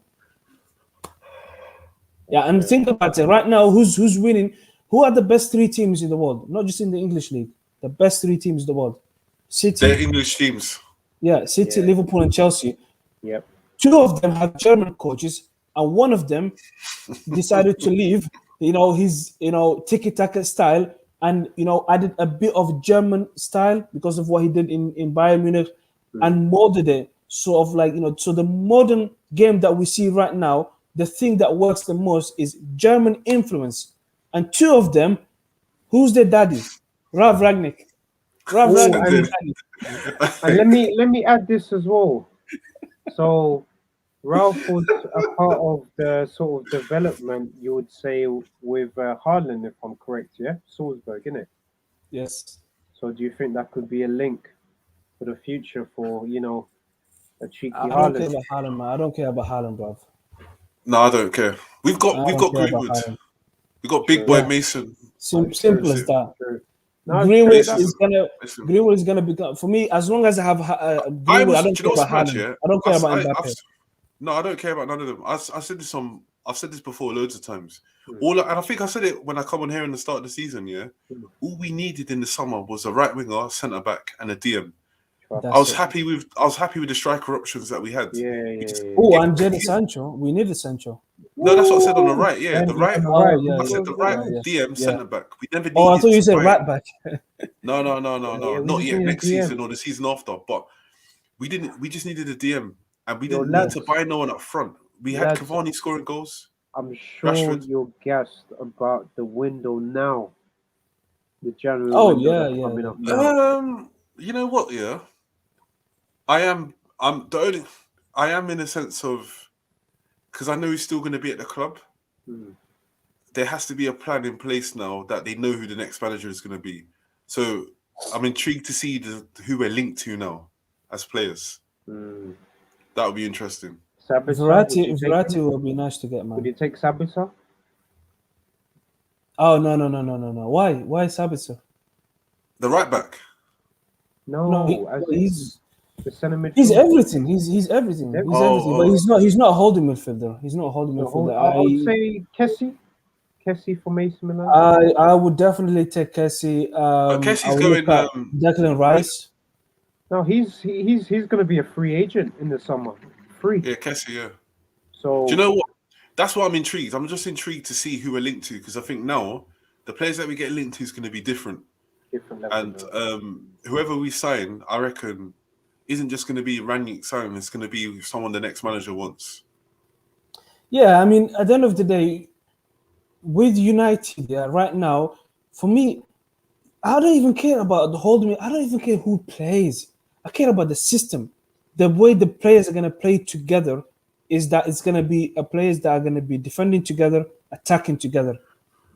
Yeah, and Yeah. think about it. Right now, who's winning? Who are the best three teams in the world? Not just in the English league. The best three teams in the world: They're City, English teams. yeah, City, Yeah. Liverpool, and Chelsea. Yep. Two of them have German coaches, and one of them decided to leave. His tiki-taka style, and added a bit of German style because of what he did in Bayern Munich, Mm. and molded it sort of like so the modern game that we see right now. The thing that works the most is German influence, and two of them. Who's their daddy? Rav Ragnick. Rav Oh, Ragnick is the and daddy. let me add this as well. So Ralph was a part of the sort of development, you would say, with Haaland, if I'm correct, yeah? Salzburg, innit? Yes. So do you think that could be a link for the future for, a cheeky I don't care Haaland? about Haaland, man. I don't care about Haaland, bro. No, I don't care. We've got I we've don't got care about Greenwood. Haaland. We've got Big True, Boy Yeah. Mason. true, Simple as Listen, that. true. No, it's true. Greenwood That's Mason. is gonna Listen. Greenwood is gonna become for me as long as I have I Greenwood. I was. don't Do you care know what's about mad? Haaland. Yeah, I don't care about Mbappe. No, I don't care about none of them. I said this I've said this before loads of times. Mm. And I think I said it when I come on here in the start of the season. Yeah, Mm. all we needed in the summer was a right winger, centre back, and a DM. Trust. I That's was it. happy with the striker options that we had. Yeah, We yeah, just yeah. Oh, give, and Jadon give Sancho. We need a Sancho. no, that's what I said on the Woo! right. Yeah, the And right. on the Oh right, yeah, I yeah, said the Brazil, right yeah, yeah. yeah, DM yeah. centre back. We never Oh, I needed thought you to said buy. right back. No, Yeah, we not just yet. need a Next DM. season or the season after. But we didn't. We just needed a DM, and we Yo, didn't need to lads, buy no one up front. We had lads, Cavani scoring goals. I'm sure Rashford. you're gassed about the window now, the January Oh window yeah, that's yeah, coming yeah. up now. You know what? Yeah, I am. I'm the only. I am in a sense of because I know he's still going to be at the club. Mm. There has to be a plan in place now that they know who the next manager is going to be. So I'm intrigued to see who we're linked to now as players. Mm. That would be interesting. Sabitzer, would you take Verratti him? will be nice to get, Would man. you take Sabitzer? Oh no. Why Sabitzer? The right back. No, No, as in he's the centre he's midfield. everything. He's everything. He's everything. But Oh, he's not a holding midfielder. He's not a holding So midfielder. I would say Kessie for Mason Milan. I would definitely take Kessie. I Kessie's would look going. at Declan Rice. No, he's going to be a free agent in the summer, free. Yeah, Kessie. Yeah. So Do you know what? That's why I'm intrigued. I'm just intrigued to see who we're linked to because I think now the players that we get linked to is going to be different. different level. And now. whoever we sign, I reckon, isn't just going to be Rangnick signing. It's going to be someone the next manager wants. Yeah, I mean, at the end of the day, with United, yeah, right now, for me, I don't even care about the holding. I don't even care who plays. I care about the system. The way the players are going to play together is that it's going to be a players that are going to be defending together, attacking together.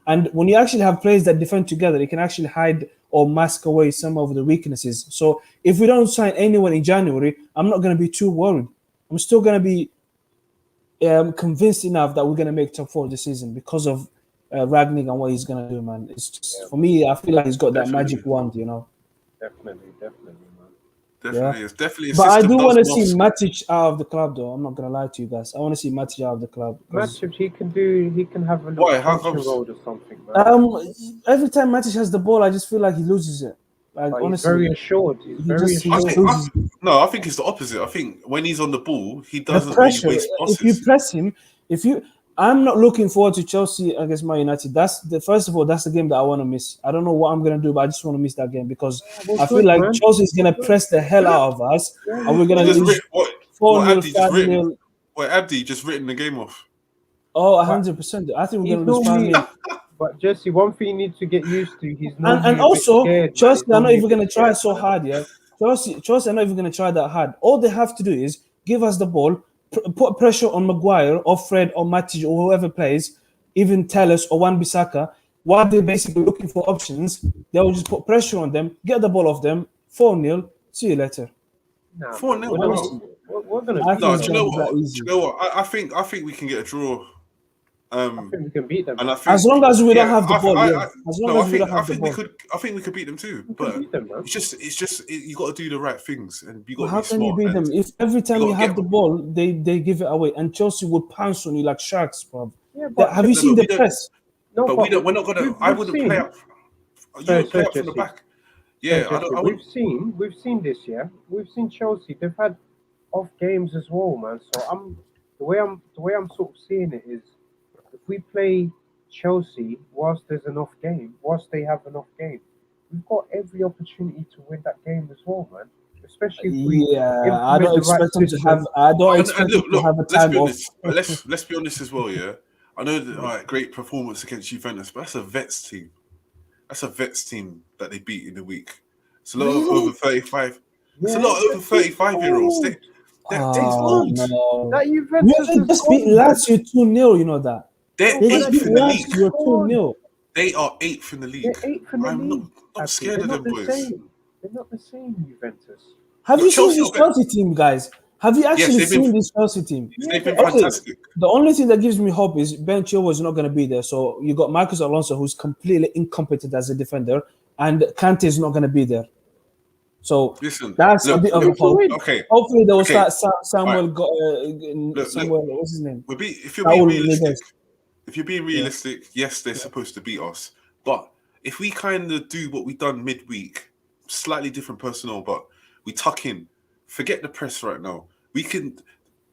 And when you actually have players that defend together, it can actually hide or mask away some of the weaknesses. So if we don't sign anyone in January, I'm not going to be too worried. I'm still going to be convinced enough that we're going to make top four this season because of Ragnick and what he's gonna do, man. It's just for me. I feel like he's got that Definitely. magic wand, you know. Definitely, man. Definitely, it's definitely a But I system do want to does see mask. Matic out of the club, though. I'm not gonna lie to you guys. I want to see Matic out of the club. 'Cause, Matchups he can have a little Why? How coaching comes? role or something, man. every time Matic has the ball, I just feel like he loses it. Like But he's very honestly, assured. He's very he I just assured. think loses it. no. I think it's the opposite. I think when he's on the ball, he The doesn't really pressure. waste If you passes. press him, if you, I'm not looking forward to Chelsea against Man United. That's the first of all. That's the game that I want to miss. I don't know what I'm gonna do, but I just want to miss that game because Well, I feel good, like man. Chelsea is gonna Good. press the hell out of us, Yeah, and we're he's gonna Just good. lose what 4-0, Abdi just written. 5-0. What Abdi just written the game off. Oh, But 100%. I think we're he's gonna lose 5 normally. 0 But Jesse, one thing you need to get used to. He's And normally a bit also, scared, man. Chelsea He's are not normally a even bit going to try scared, so man. hard, yeah. Chelsea are not even going to try that hard. All they have to do is give us the ball, put pressure on Maguire or Fred or Matic or whoever plays, even Telles or Wan-Bissaka. While they're basically looking for options, they will just put pressure on them, get the ball off them, 4-0. See you later. Nah, Four man. 0 We're gonna. Honestly, Wow. We're gonna I beat think No, it's do them. you going know to be what? that Do easy. you know what? I think we can get a draw. I think we can beat them, And man. I think As long as we don't yeah, have the ball, yeah. As long no, as we don't have the we ball. could beat them too. We can But beat them, man. you got to do the right things and you But got to how be can you smart beat and them if every you time got you to have get. the ball, they give it away and Chelsea would pounce on you like sharks, bro? Yeah, but Have you No, seen but the we don't. press? no, But we but don't. We're not gonna. I we've wouldn't play seen. up. You Sorry, would play sorry, up from the Jesse. back. Sorry, Yeah, I Jesse. don't. We've seen this. Yeah, we've seen Chelsea. They've had off games as well, man. So the way I'm sort of seeing it is, if we play Chelsea whilst there's an off game, whilst they have an off game, we've got every opportunity to win that game as well, man. Especially if we Yeah, I implement don't the right expect them to have. system. I don't And expect them to look. have a Let's time be off. honest. Let's be honest as well. Yeah, I know that. All right, great performance against Juventus, but that's a vets team. That's a vets team that they beat in the week. It's a lot of Really? over 35. It's a Yeah, lot of over but he's 35-year-olds. old. They're He's Oh old. old. no! That Juventus We is just beat old, man. Lazio 2-0. You know that They're they No, just that beat eighth in the league. Juventus Lazio squad. 2-0. They are eighth in the league. They're eighth in the I'm league. not Abdi. scared They're of not them the boys. same. They're not the same, Juventus. Have But you seen Chelsea this are better. Chelsea team, guys? Have you Yes, actually seen this Chelsea team? Yeah, they've been but Okay, fantastic. the only thing that gives me hope is Ben Chilwell is not going to be there. So you got Marcus Alonso, who's completely incompetent as a defender, and Kante is not going to be there. So Listen, that's a look, bit of we a look. can hope. win. Okay, Hopefully they will okay. start All right. Samuel. Look. Samuel, what's his name? If you're being Saul realistic, Niguez. Yeah. yes, they're supposed to beat us. But if we kind of do what we've done midweek, slightly different personnel, but we tuck in, forget the press right now. We can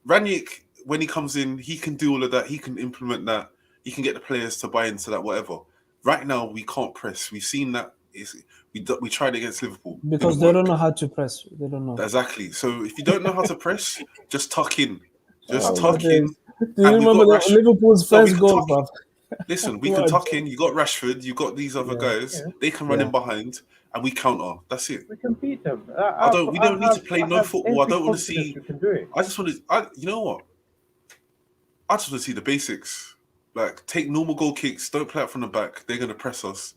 Ranić, when he comes in, he can do all of that. He can implement that. He can get the players to buy into that. Whatever. Right now, we can't press. We've seen that. We tried against Liverpool. Because Didn't they don't work. know how to press. They don't know. Exactly. So if you don't know how to press, just tuck in. Just Oh my tuck in. days. Do you And we've remember got Rashford. Liverpool's No, we first can goal, tuck in. bruv? Listen, we can What a tuck joke. in. You got Rashford. You got these other Yeah. guys. Yeah, They can run Yeah. in behind, and we counter. That's it. we can beat them. We don't need to play I no have football. I every don't want to confidence see. we can do it. I just want to. You know what? I just want to see the basics. Like take normal goal kicks. Don't play out from the back. They're gonna press us.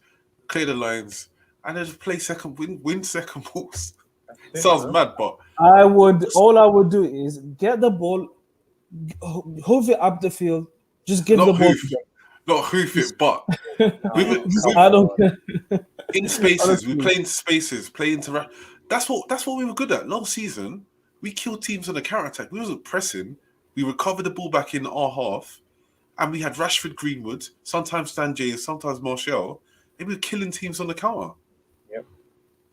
Clear the lines, and then just play second. Win second balls. That's it, Sounds man. mad, but All I would do is get the ball, hoof it up the field, just give the not ball hoof, to them. not hoof it, but I don't care. in spaces. We Honestly. play into spaces. Play into. That's what we were good at last season. We killed teams on the counter attack. We wasn't pressing. We recovered the ball back in our half, and we had Rashford, Greenwood, sometimes Stan James, sometimes Martial. And we were killing teams on the counter. Yep.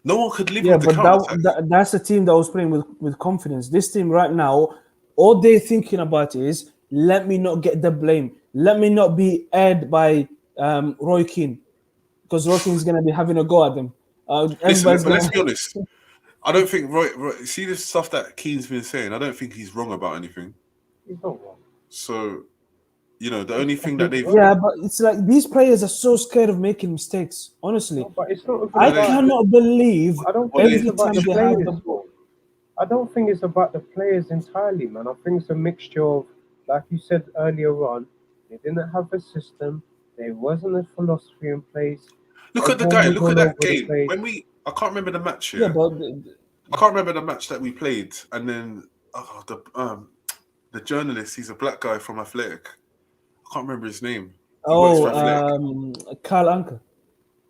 No one could live Yeah, with the but counter attack. that's a team that was playing with confidence. This team right now, all they're thinking about is let me not get the blame. Let me not be aired by Roy Keane, because Roy Keane is going to be having a go at them. Listen, Everybody's but going let's to. be honest. I don't think Roy. See this stuff that Keane's been saying. I don't think he's wrong about anything. He's not wrong. So, the only thing that they've Yeah, but it's like these players are so scared of making mistakes. Honestly, No, but it's not even I about cannot believe I don't Well, think every it's about time the they have the players. ball. I don't think it's about the players entirely, man. I think it's a mixture of, like you said earlier on, they didn't have a system. There wasn't a philosophy in place. look at the Everyone guy. was Look at all that over the game. place. I can't remember the match Yeah, here. but I can't remember the match that we played, and then the journalist. He's a black guy from Athletic. I can't remember his name. He works Oh, for Athletic. Carl Anker.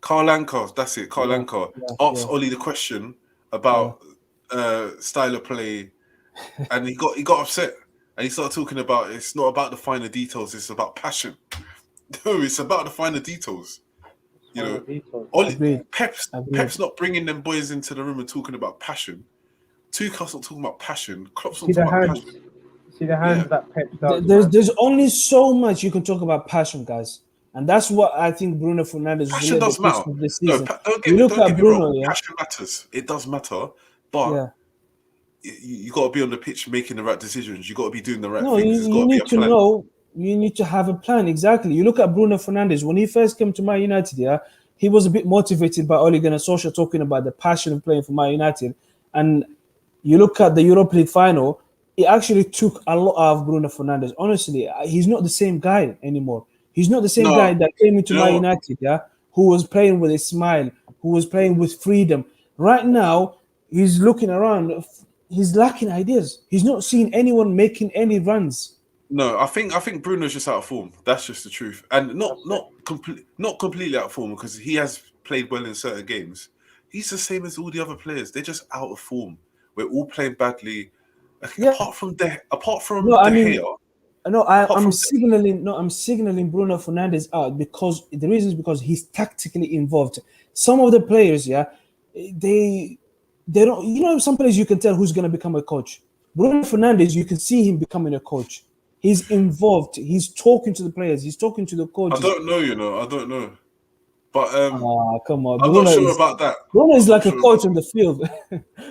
Carl Anker, that's it. Carl Yeah, Anker yeah, asked yeah, Ollie the question yeah. about style of play, and he got upset, and he started talking about it's not about the finer details, it's about passion. No, it's about the finer details. You Final know, details. Ollie, Agreed. Pep's Agreed. not bringing them boys into the room and talking about passion. Tuchel's not talking about passion. You Klopp's not see the talking about hands. passion. You see the Yeah, hands that Pep does, There's man. there's only so much you can talk about passion, guys, and that's what I think Bruno Fernandes was a passion little does bit matter. missed with this No, season. You look don't at get me wrong. Bruno, yeah, Passion matters. It does matter, but yeah. you got to be on the pitch making the right decisions. You got to be doing the right No, things. There's got you to be a need to plan. know. You need to have a plan. Exactly. You look at Bruno Fernandes when he first came to Man United. Yeah, he was a bit motivated by Ole Gunnar Solskjaer talking about the passion of playing for Man United, and you look at the Europa League final. It actually took a lot out of Bruno Fernandes. Honestly, he's not the same guy anymore. He's not the same guy No, that came into you know Man what? United. Yeah, who was playing with a smile, who was playing with freedom. Right now, he's looking around. He's lacking ideas. He's not seeing anyone making any runs. No, I think Bruno's just out of form. That's just the truth, and That's it. not completely out of form because he has played well in certain games. He's the same as all the other players. They're just out of form. We're all playing badly. Yeah, Apart no, from I De mean, Gea, no, apart I'm from signaling. No, I'm signaling Bruno Fernandes out because the reason is because he's tactically involved. Some of the players, yeah, they they don't. You know, some players you can tell who's going to become a coach. Bruno Fernandes, you can see him becoming a coach. He's involved. He's talking to the players. He's talking to the I coaches. don't know, I don't know, but Ah, come on, I'm not sure about that. Bruno is I'm not like a sure about coach on the field.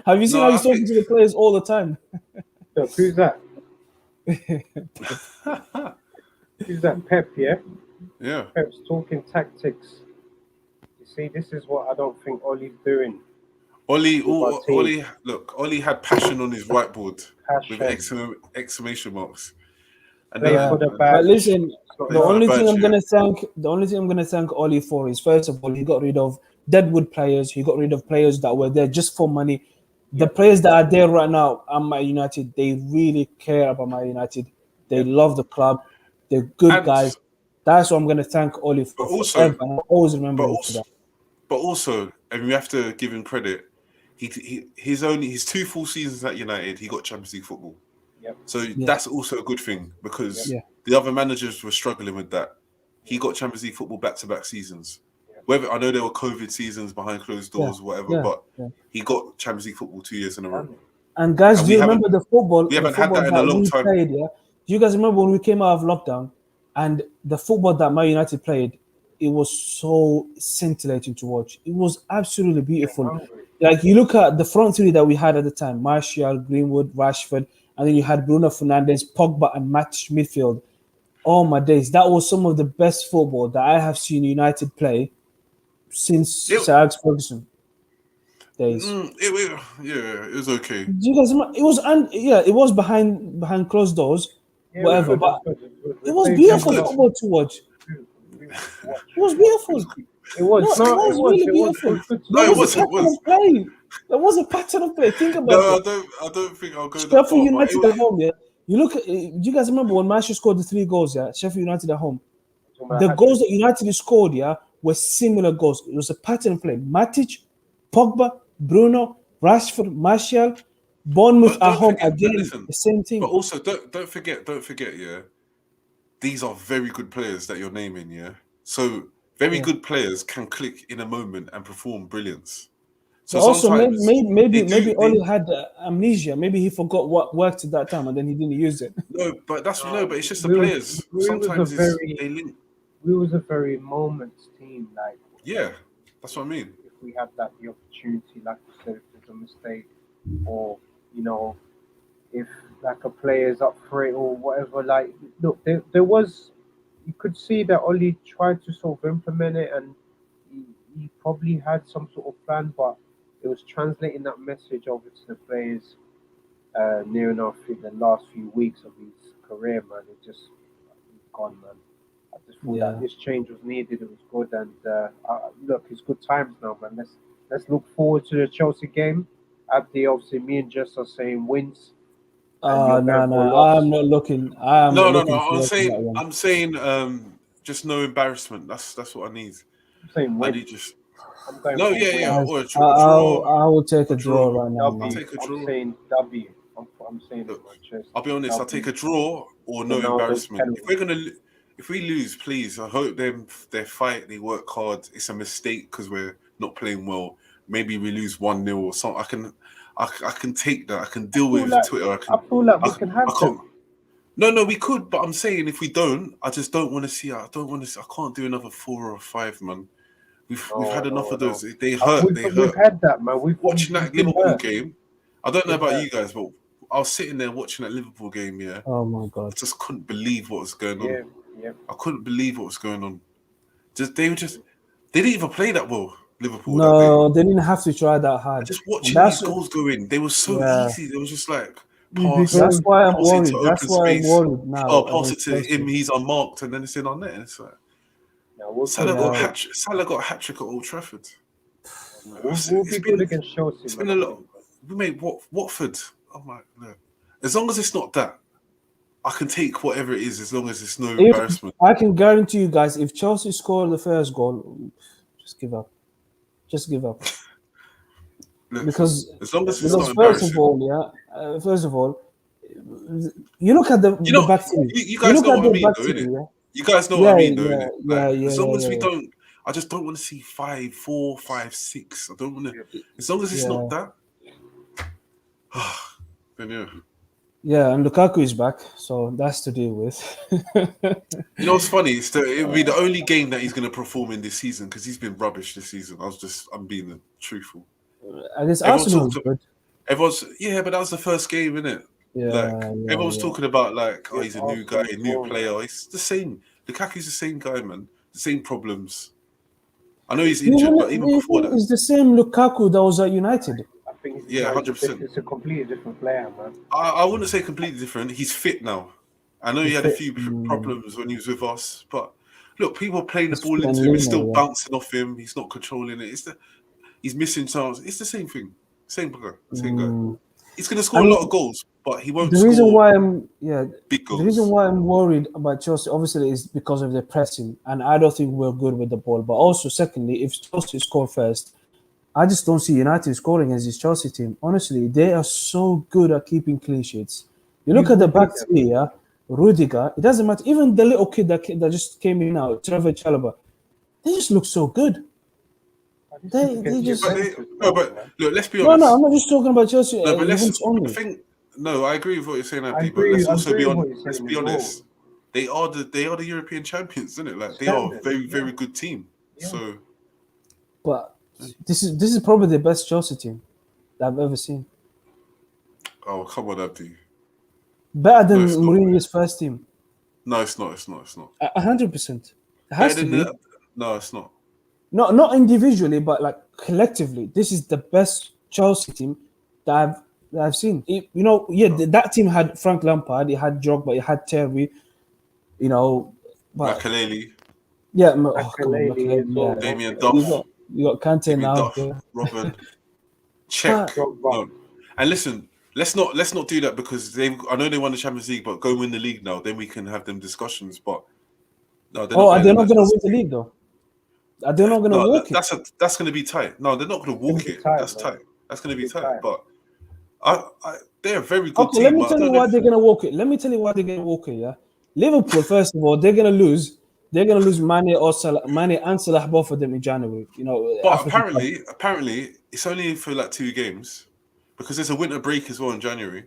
Have you seen No, how I he's talking think to the players all the time? Look, who's that? Who's that? Pep, yeah? yeah. Pep's talking tactics. You see, this is what I don't think Ollie's doing with our team. Ollie had passion on his whiteboard with Passion. exclamation marks, and Play Yeah, for the but badge. listen, It's not the play for the only enough. thing badge. I'm Yeah, gonna thank, the only thing I'm gonna thank Oli for is first of all he got rid of deadwood players. He got rid of players that were there just for money. The Yep. players that are there right now at Man United, they really care about Man United. They Yep. love the club. They're good and guys. That's what I'm gonna thank Oli but for also, forever. And I'll always remember but him for also, that. but also, and we have to give him credit. His two full seasons at United, he got Champions League football. Yep. So Yeah, that's also a good thing because Yep. yeah, the other managers were struggling with that. He got Champions League football back-to-back seasons. Yep. Whether I know there were COVID seasons behind closed yeah, doors, whatever, yeah, but yeah. he got Champions League football 2 years in a row, Done it. And guys, and do you remember the we football? The haven't had football that in a that long we time. played. Yeah. Do you guys remember when we came out of lockdown and the football that Man United played? It was so scintillating to watch. It was absolutely Getting beautiful. hungry. Like you look at the front three that we had at the time: Martial, Greenwood, Rashford, and then you had Bruno Fernandes, Pogba, and match midfield. Oh my days! That was some of the best football that I have seen United play since It, Sir Alex Ferguson days. yeah, it was okay. Do you guys remember? It was yeah, it was behind closed doors, Yeah, it was whatever. good. It was But good. It was good. it We was played It was really beautiful good. well. football to watch. Beautiful to watch. It was It was. beautiful. It was. No, it No, it was was. really It was. It beautiful. was good to No, There it was a watch. was. It pattern was. of play. There was a pattern of play. Think about No, it. I don't think I'll go that Sheffield far. But it United was. at home, yeah. You look at. Do you guys remember when Manchester scored the 3 goals? Yeah, Sheffield United at home. Talking about The hat goals trick. that United scored, yeah, were similar goals. It was a pattern of play. Matic, Pogba, Bruno, Rashford, Martial, Bournemouth But at don't home forget. But again. listen. The same But thing. also, don't forget. Yeah, these are very good players that you're naming. Yeah, so very Yeah. good players can click in a moment and perform brilliance. But So also, sometimes they maybe do. They Oli had amnesia. Maybe he forgot what worked at that time, and then he didn't use it. no, but that's no, No, but it's just the we was players. we was a Sometimes it's very they link. we was a very moments team. Like Yeah, that's what I mean. if we had that the opportunity, like you said, if there's a mistake, or you know, if like a player's up for it or whatever. Like look, there was you could see that Oli tried to sort of implement it, and he probably had some sort of plan, but it was translating that message over to the players near enough in the last few weeks of his career, man. It just gone, man. I just thought that Yeah. this change was needed. It was good, and look, it's good times now, man. Let's look forward to the Chelsea game. Abdi, obviously, me and Jess are saying wins, and you're No, going no, for a I'm loss. not looking. I am not No, no, no. looking forward to that one. I'm saying. just no embarrassment. That's what I need. I'm saying I win. need just I'm going no, for yeah, win. yeah. Guys, Or a I will take a a draw draw. right now, man. W. take a I'm draw. saying W. I'm saying it, Look, my chest. I'll be honest. I'll take a draw or no Ronaldo's embarrassment. penalty. If we lose, please. I hope they fight. They work hard. It's a mistake because we're not playing well. Maybe we lose 1-0 or something. I can take that. I can deal I feel with like, Twitter. I feel like we I, can have I can't. them. No, we could, but I'm saying if we don't, I just don't want to see. I don't want to. I can't do another 4 or 5, man. We've had enough of those. They hurt. They We've hurt. had that, man. Watching We've that been Liverpool hurt. game, I don't know Been about hurt. you guys, but I was sitting there watching that Liverpool game. Yeah, Oh my I god. just couldn't believe what was going on. Yeah. I couldn't believe what was going on. They didn't even play that well. Liverpool that day. No, they didn't have to try that hard. Just And watching that's these goals go in, they were so yeah. easy. They was just like Easy pass That's goals. why I'm it worried. to That's open why I'm space. worried now. Oh, pass it against to Chelsea. him. He's unmarked, and then it's in our net. It's like Salah got a hat trick at Old Trafford. We'll be good against Chelsea. It's been a lot. We made Watford. Oh my god! As long as it's not that, I can take whatever it is. As long as it's no embarrassment. I can guarantee you guys, if Chelsea score the first goal, just give up. Just give up. Look, Because as long as it's because not first embarrassing. of all, you look at the back three. You guys look know at what I the mean, back though, three, innit? yeah? You guys know what I mean, though, yeah, innit? yeah, Like, yeah, as long as we yeah. don't, I just don't want to see 5, 4, 5, 6. I don't want to. As long as it's not that. Then yeah. Yeah, and Lukaku is back, so that's to deal with. You know what's funny? It'll be the only game that he's going to perform in this season because he's been rubbish this season. I'm being truthful. I guess Everyone's Arsenal is talking. good. But that was the first game, innit? Everyone's talking about like, oh, he's a new guy, a new player. It's the same. Lukaku's the same guy, man. The same problems. I know he's injured, but even before that, it's the same Lukaku that was at United. I think 100%. It's a completely different player, man. I wouldn't say completely different. He's fit now. I know he had a few problems when he was with us, but look, people playing the ball into him. It's still bouncing off him. He's not controlling it. He's missing chance. It's the same thing. Same guy. He's going to score a lot of goals, but he won't. The reason why big goals. The reason why I'm worried about Chelsea, obviously, is because of the pressing, and I don't think we're good with the ball. But also, secondly, if Chelsea score first, I just don't see United scoring against this Chelsea team. Honestly, they are so good at keeping clean sheets. You look at the back three, yeah, Rudiger. It doesn't matter. Even the little kid that just came in now, Trevor Chalobah, they just look so good. They just. But look, let's be honest. No, I'm not just talking about Chelsea. No, but I agree with what you're saying, Abdi. But let's also be honest. Let's be honest. They are the European champions, isn't it? Like they are a very, very good team. Yeah. So, but this is probably the best Chelsea team that I've ever seen. Oh, come on, Abdi. Better than Mourinho's first team. No, it's not. 100%. It has to be. No, it's not. Not individually, but like collectively. This is the best Chelsea team that I've seen. That team had Frank Lampard, it had Drogba, it had Terry, but Makelele. Yeah, Damien Duff. You got Kante now. Duff, Robin. Check. No. And listen, let's not do that because I know they won the Champions League, but go win the league now. Then we can have them discussions. But no, they're not going to win the league though. They're not going to walk it. That's going to be tight. No, they're not going to walk it. That's tight. That's going to be tight. But they're a very good team. Let me tell you why they're going to walk it. Yeah, Liverpool. First of all, they're going to lose. They're going to lose Mane and Salah, both of them in January. But apparently, it's only for like 2 games because there's a winter break as well in January.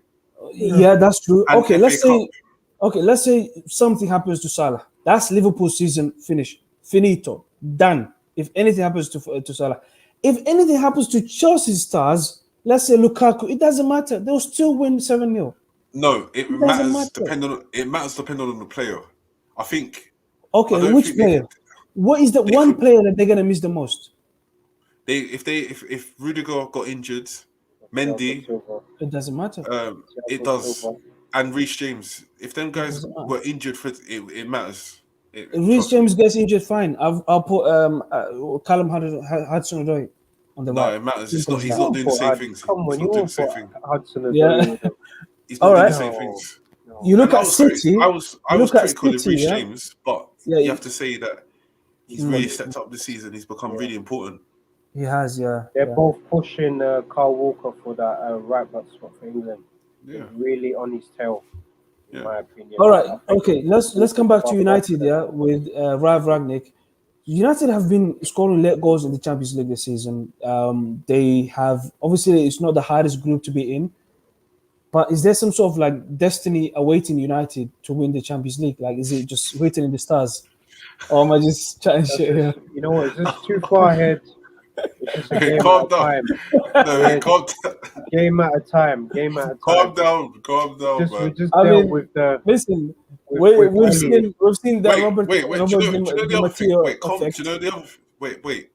Yeah, that's true. And let's say something happens to Salah. That's Liverpool's season finish. Finito. Done. If anything happens to Salah. If anything happens to Chelsea's stars, let's say Lukaku, it doesn't matter. They'll still win 7-0. No, it matters depending on the player. I think. Okay, which player? What is the one player that they're gonna miss the most? If Rudiger got injured, Mendy, it doesn't matter. It does, and Reece James. If them guys were injured for it matters. Reece James gets injured, fine. I'll put Callum Hudson-Odoi on the right. No, it matters. He's not doing the same things. Come on, you won't put Hudson-Odoi. Yeah. He's not doing the same things. You look at City. I was critical of Reece James, but Yeah, you have to say that he's really mm, stepped up this season. He's become Yeah. really important. he has. Yeah, They're yeah. both pushing Carl Walker for that right back spot for England. He's Yeah, really on his tail, in yeah. my opinion. All right. I think Okay. Let's come Walker's back to far United. confident. Yeah, with Rav Ragnick. United have been scoring late goals in the Champions League this season. They have obviously it's not the hardest group to be in, but is there some sort of like destiny awaiting United to win the Champions League? Like, is it just written in the stars, or am I just chatting That's shit just, here? you know what, it's just too far ahead. It's just a Hey, game at calm a down. time. No, Yeah, hey, calm down. game at a time. Game at a Calm time. down. Calm down, We man. just I dealt mean, with the listen, with we've Ali. seen that Wait. Robert Do you know Di the other thing? Matteo Wait, calm. Do you effect. know the other? Wait.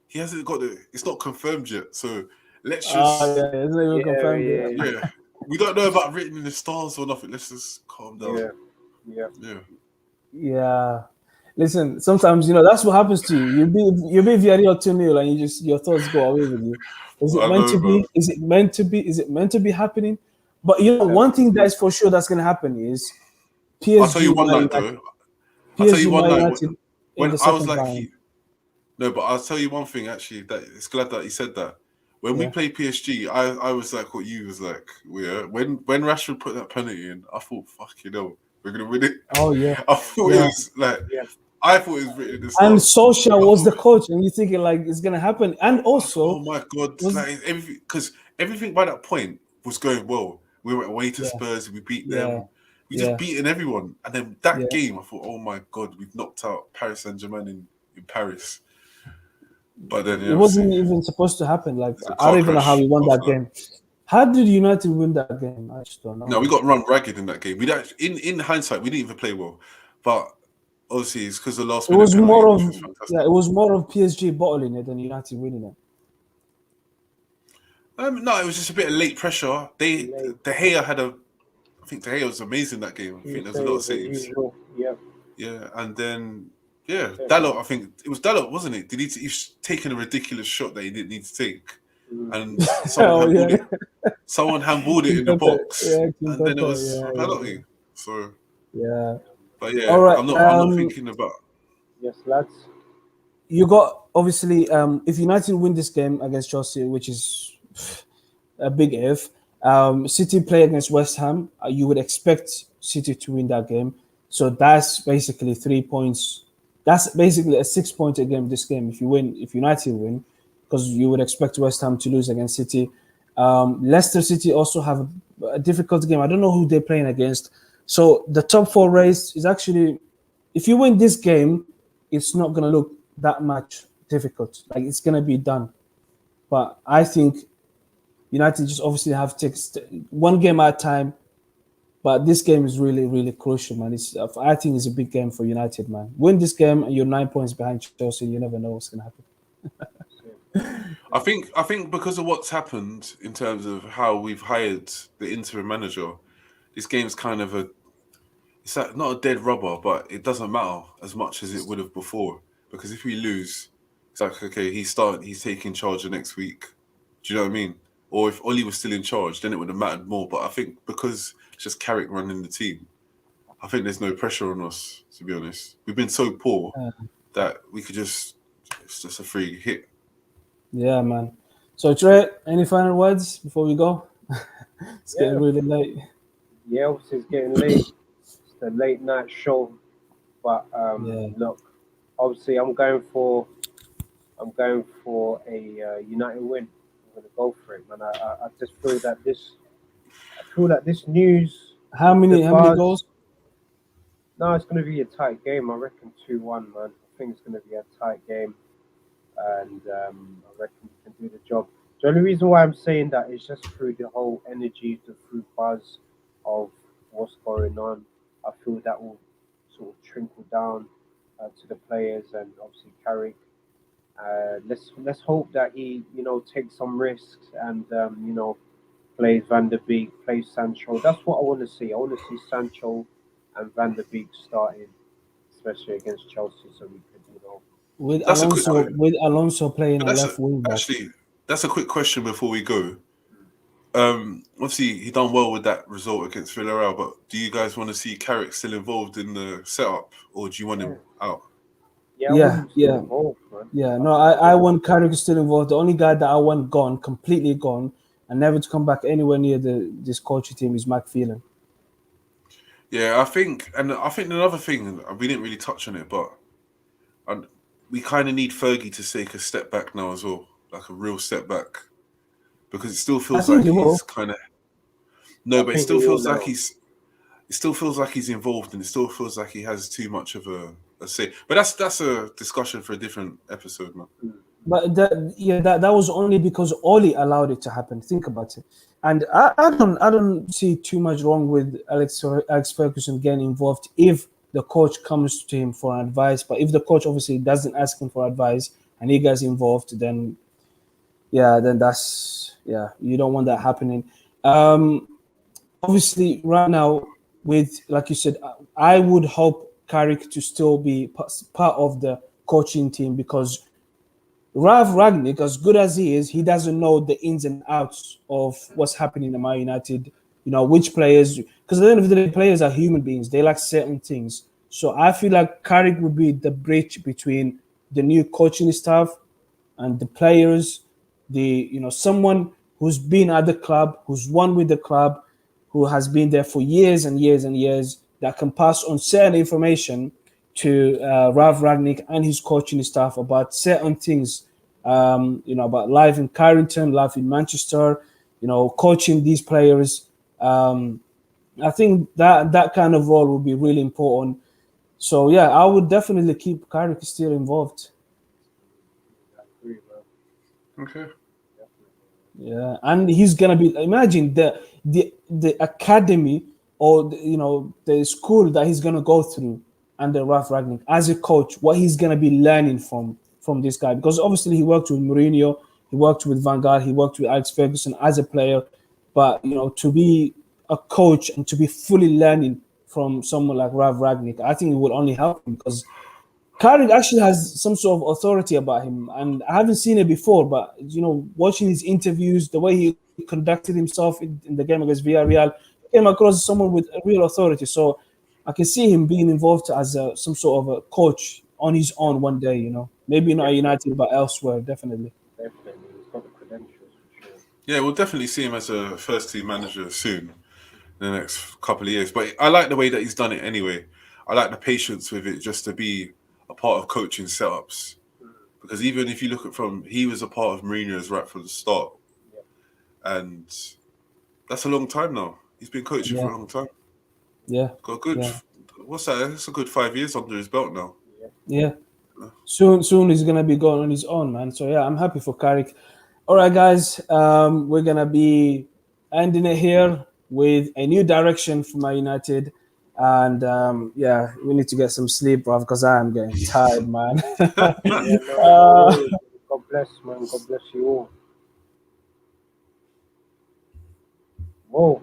He hasn't got the. It's not confirmed yet. So let's just. Yeah, it's not even Yeah, confirmed yeah, yet. Yeah, we don't know about written in the stars or nothing. Let's just calm down. yeah, yeah. Yeah. Yeah. Listen, sometimes that's what happens to you. You be Villarreal 2-0 and you just your thoughts go away with you. Is it I meant know, to bro. be? Is it meant to be? Is it meant to be happening? But That's one thing that is for sure that's gonna happen is I'll tell you PSG one Man night United. though. I'll tell you PSG one Man night United in when the I was second like, round. no, but I'll tell you one thing actually. That it's glad that he said that. When we Yeah. played PSG, I was like what you was like. Yeah. When Rashford put that penalty in, I thought, fuck we're gonna win it. Oh yeah. I thought it Yeah. was like yeah. I thought it was written in the And stars. Solskjaer I was the thought coach, and you're thinking like it's gonna happen. And I thought, oh also my god, was like everything because everything by that point was going well. We were away to yeah, Spurs, we beat yeah, them, we just yeah, beaten everyone. And then that yeah. game, I thought, oh my god, we've knocked out Paris Saint-Germain in Paris. But then It obviously wasn't even supposed to happen. Like it's a I car don't even know how crash we won last that night. game. How did United win that game? I just don't know, No, we man. got run ragged in that game. We actually, in hindsight, we didn't even play well. But obviously it's because of the last It minute was penalty, more which of was fantastic. it was more of PSG bottling it than United winning it. No, it was just a bit of late pressure. Late. De Gea I think De Gea was amazing that game. I Few think there's a lot of saves as saves. usual. Yeah. Yeah, and then Definitely. Dalot. I think it was Dalot, wasn't it? He's taken a ridiculous shot that he didn't need to take, Mm. and someone Oh handballed yeah, it. Someone handballed it in the Kimpembe. box, Yeah, and then it Kimpembe. was a Yeah. penalty. So, Yeah. but All yeah, right. I'm not thinking about. Yes, lads. You got obviously if United win this game against Chelsea, which is a big if. City play against West Ham. You would expect City to win that game. So that's basically 3 points. That's basically a 6 point game. This game, if you win, if United win, because you would expect West Ham to lose against City. Leicester City also have a difficult game. I don't know who they're playing against. So the top four race is actually, if you win this game, it's not gonna look that much difficult. Like it's gonna be done. But I think United just obviously have to take one game at a time. But this game is really, really crucial, man. I think it's a big game for United, man. Win this game and you're 9 points behind Chelsea. You never know what's going to happen. I think because of what's happened in terms of how we've hired the interim manager, this game's kind of it's like not a dead rubber, but it doesn't matter as much as it would have before. Because if we lose, it's like okay, he's taking charge the next week. Do you know what I mean? Or if Oli was still in charge, then it would have mattered more. But I think because it's just Carrick running the team, I think there's no pressure on us, to be honest. We've been so poor that we could it's just a free hit. Yeah, man. So, Trey, any final words before we go? It's getting really late. Yeah, obviously it's getting late. It's the late night show. But Yeah. look, obviously I'm going for a United win. I'm gonna go for it, man. I just feel that this news, How many the goals? buzz. No, it's gonna be a tight game. I reckon 2-1, man. I think it's gonna be a tight game, and I reckon we can do the job. The only reason why I'm saying that is just through the whole energy, the through buzz of what's going on. I feel that will sort of trickle down to the players and obviously Carrick. Let's hope that he takes some risks and plays Van der Beek, plays Sancho. That's what I want to see. I want to see Sancho and Van der Beek starting, especially against Chelsea, so we could With That's a quick. Alonso playing But a left wing back. that's a quick question before we go. Obviously he done well with that result against Villarreal, but do you guys want to see Carrick still involved in the setup, or do you want him out? Yeah, I Yeah, want him still yeah, involved, man. yeah. No, I want Carrick still involved. The only guy that I want gone, completely gone, and never to come back anywhere near this coaching team is Mac Phelan. Yeah, I think another thing we didn't really touch on it, but we kind of need Fergie to take a step back now as well, like a real step back, because it still I feels think like he will. he's kind of no, I but think he will now. it still feels like he's involved, and it still feels like he has too much of a say. But that's a discussion for a different episode, man. But that was only because Oli allowed it to happen. Think about it. And I don't see too much wrong with Alex Ferguson getting involved if the coach comes to him for advice. But if the coach obviously doesn't ask him for advice and he gets involved, then you don't want that happening. Obviously, right now, with like you said, I would hope Carrick to still be part of the coaching team because Ralph Ragnick, as good as he is, he doesn't know the ins and outs of what's happening in Man United. You know, which players, because at the end of the day, players are human beings. They like certain things. So I feel like Carrick would be the bridge between the new coaching staff and the players, someone who's been at the club, who's won with the club, who has been there for years and years and years, that can pass on certain information to Ralph Ragnick and his coaching staff about certain things, about life in Carrington, life in Manchester, coaching these players. I think that kind of role would be really important. So yeah, I would definitely keep Carrick still involved. I agree, man. Okay. Yeah, and he's gonna be. Imagine the academy or the school that he's gonna go through under Ralph Ragnick as a coach. What he's gonna be learning from this guy, because obviously he worked with Mourinho, he worked with Van Gaal, he worked with Alex Ferguson as a player, but to be a coach and to be fully learning from someone like Ralph Ragnick, I think it will only help him because Carrick actually has some sort of authority about him, and I haven't seen it before. But watching his interviews, the way he conducted himself in the game against Villarreal, he came across as someone with a real authority. So I can see him being involved as some sort of a coach on his own one day. Maybe not at United, but elsewhere, definitely. Definitely, he's got the credentials for sure. Yeah, we'll definitely see him as a first team manager soon in the next couple of years. But I like the way that he's done it anyway. I like the patience with it, just to be a part of coaching setups. Because even if you look he was a part of Mourinho's right from the start. Yeah. And that's a long time now. He's been coaching for a long time. Yeah. Got a good, what's that? That's a good 5 years under his belt now. Yeah. Soon he's gonna be going on his own, man. So yeah, I'm happy for Carrick. All right, guys, we're gonna be ending it here with a new direction for Man United, and we need to get some sleep, bro, because I am getting tired, man. God bless, man. God bless you all. Whoa.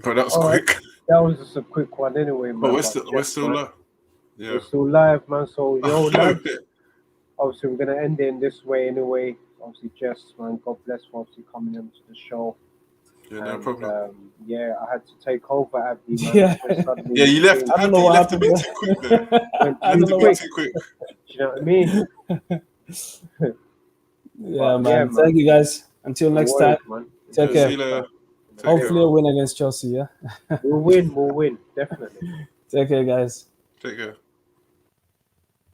But that was quick. Right. That was just a quick one, anyway, man. But we're still live. Yeah. We're still live, man. So lads, obviously we're gonna end it in this way anyway. Obviously, Jess, man, God bless for obviously coming into the show. Yeah, no problem. I had to take over Abdi, man. Yeah, you left. I don't know what happened. A bit too quick there. I don't know what. Too quick. Do you know what I mean? Man. Thank you, guys. Until next time. Man. Take care. See you later. Hopefully, a win against Chelsea. Yeah. We'll win. Definitely. Take care, guys. Take care.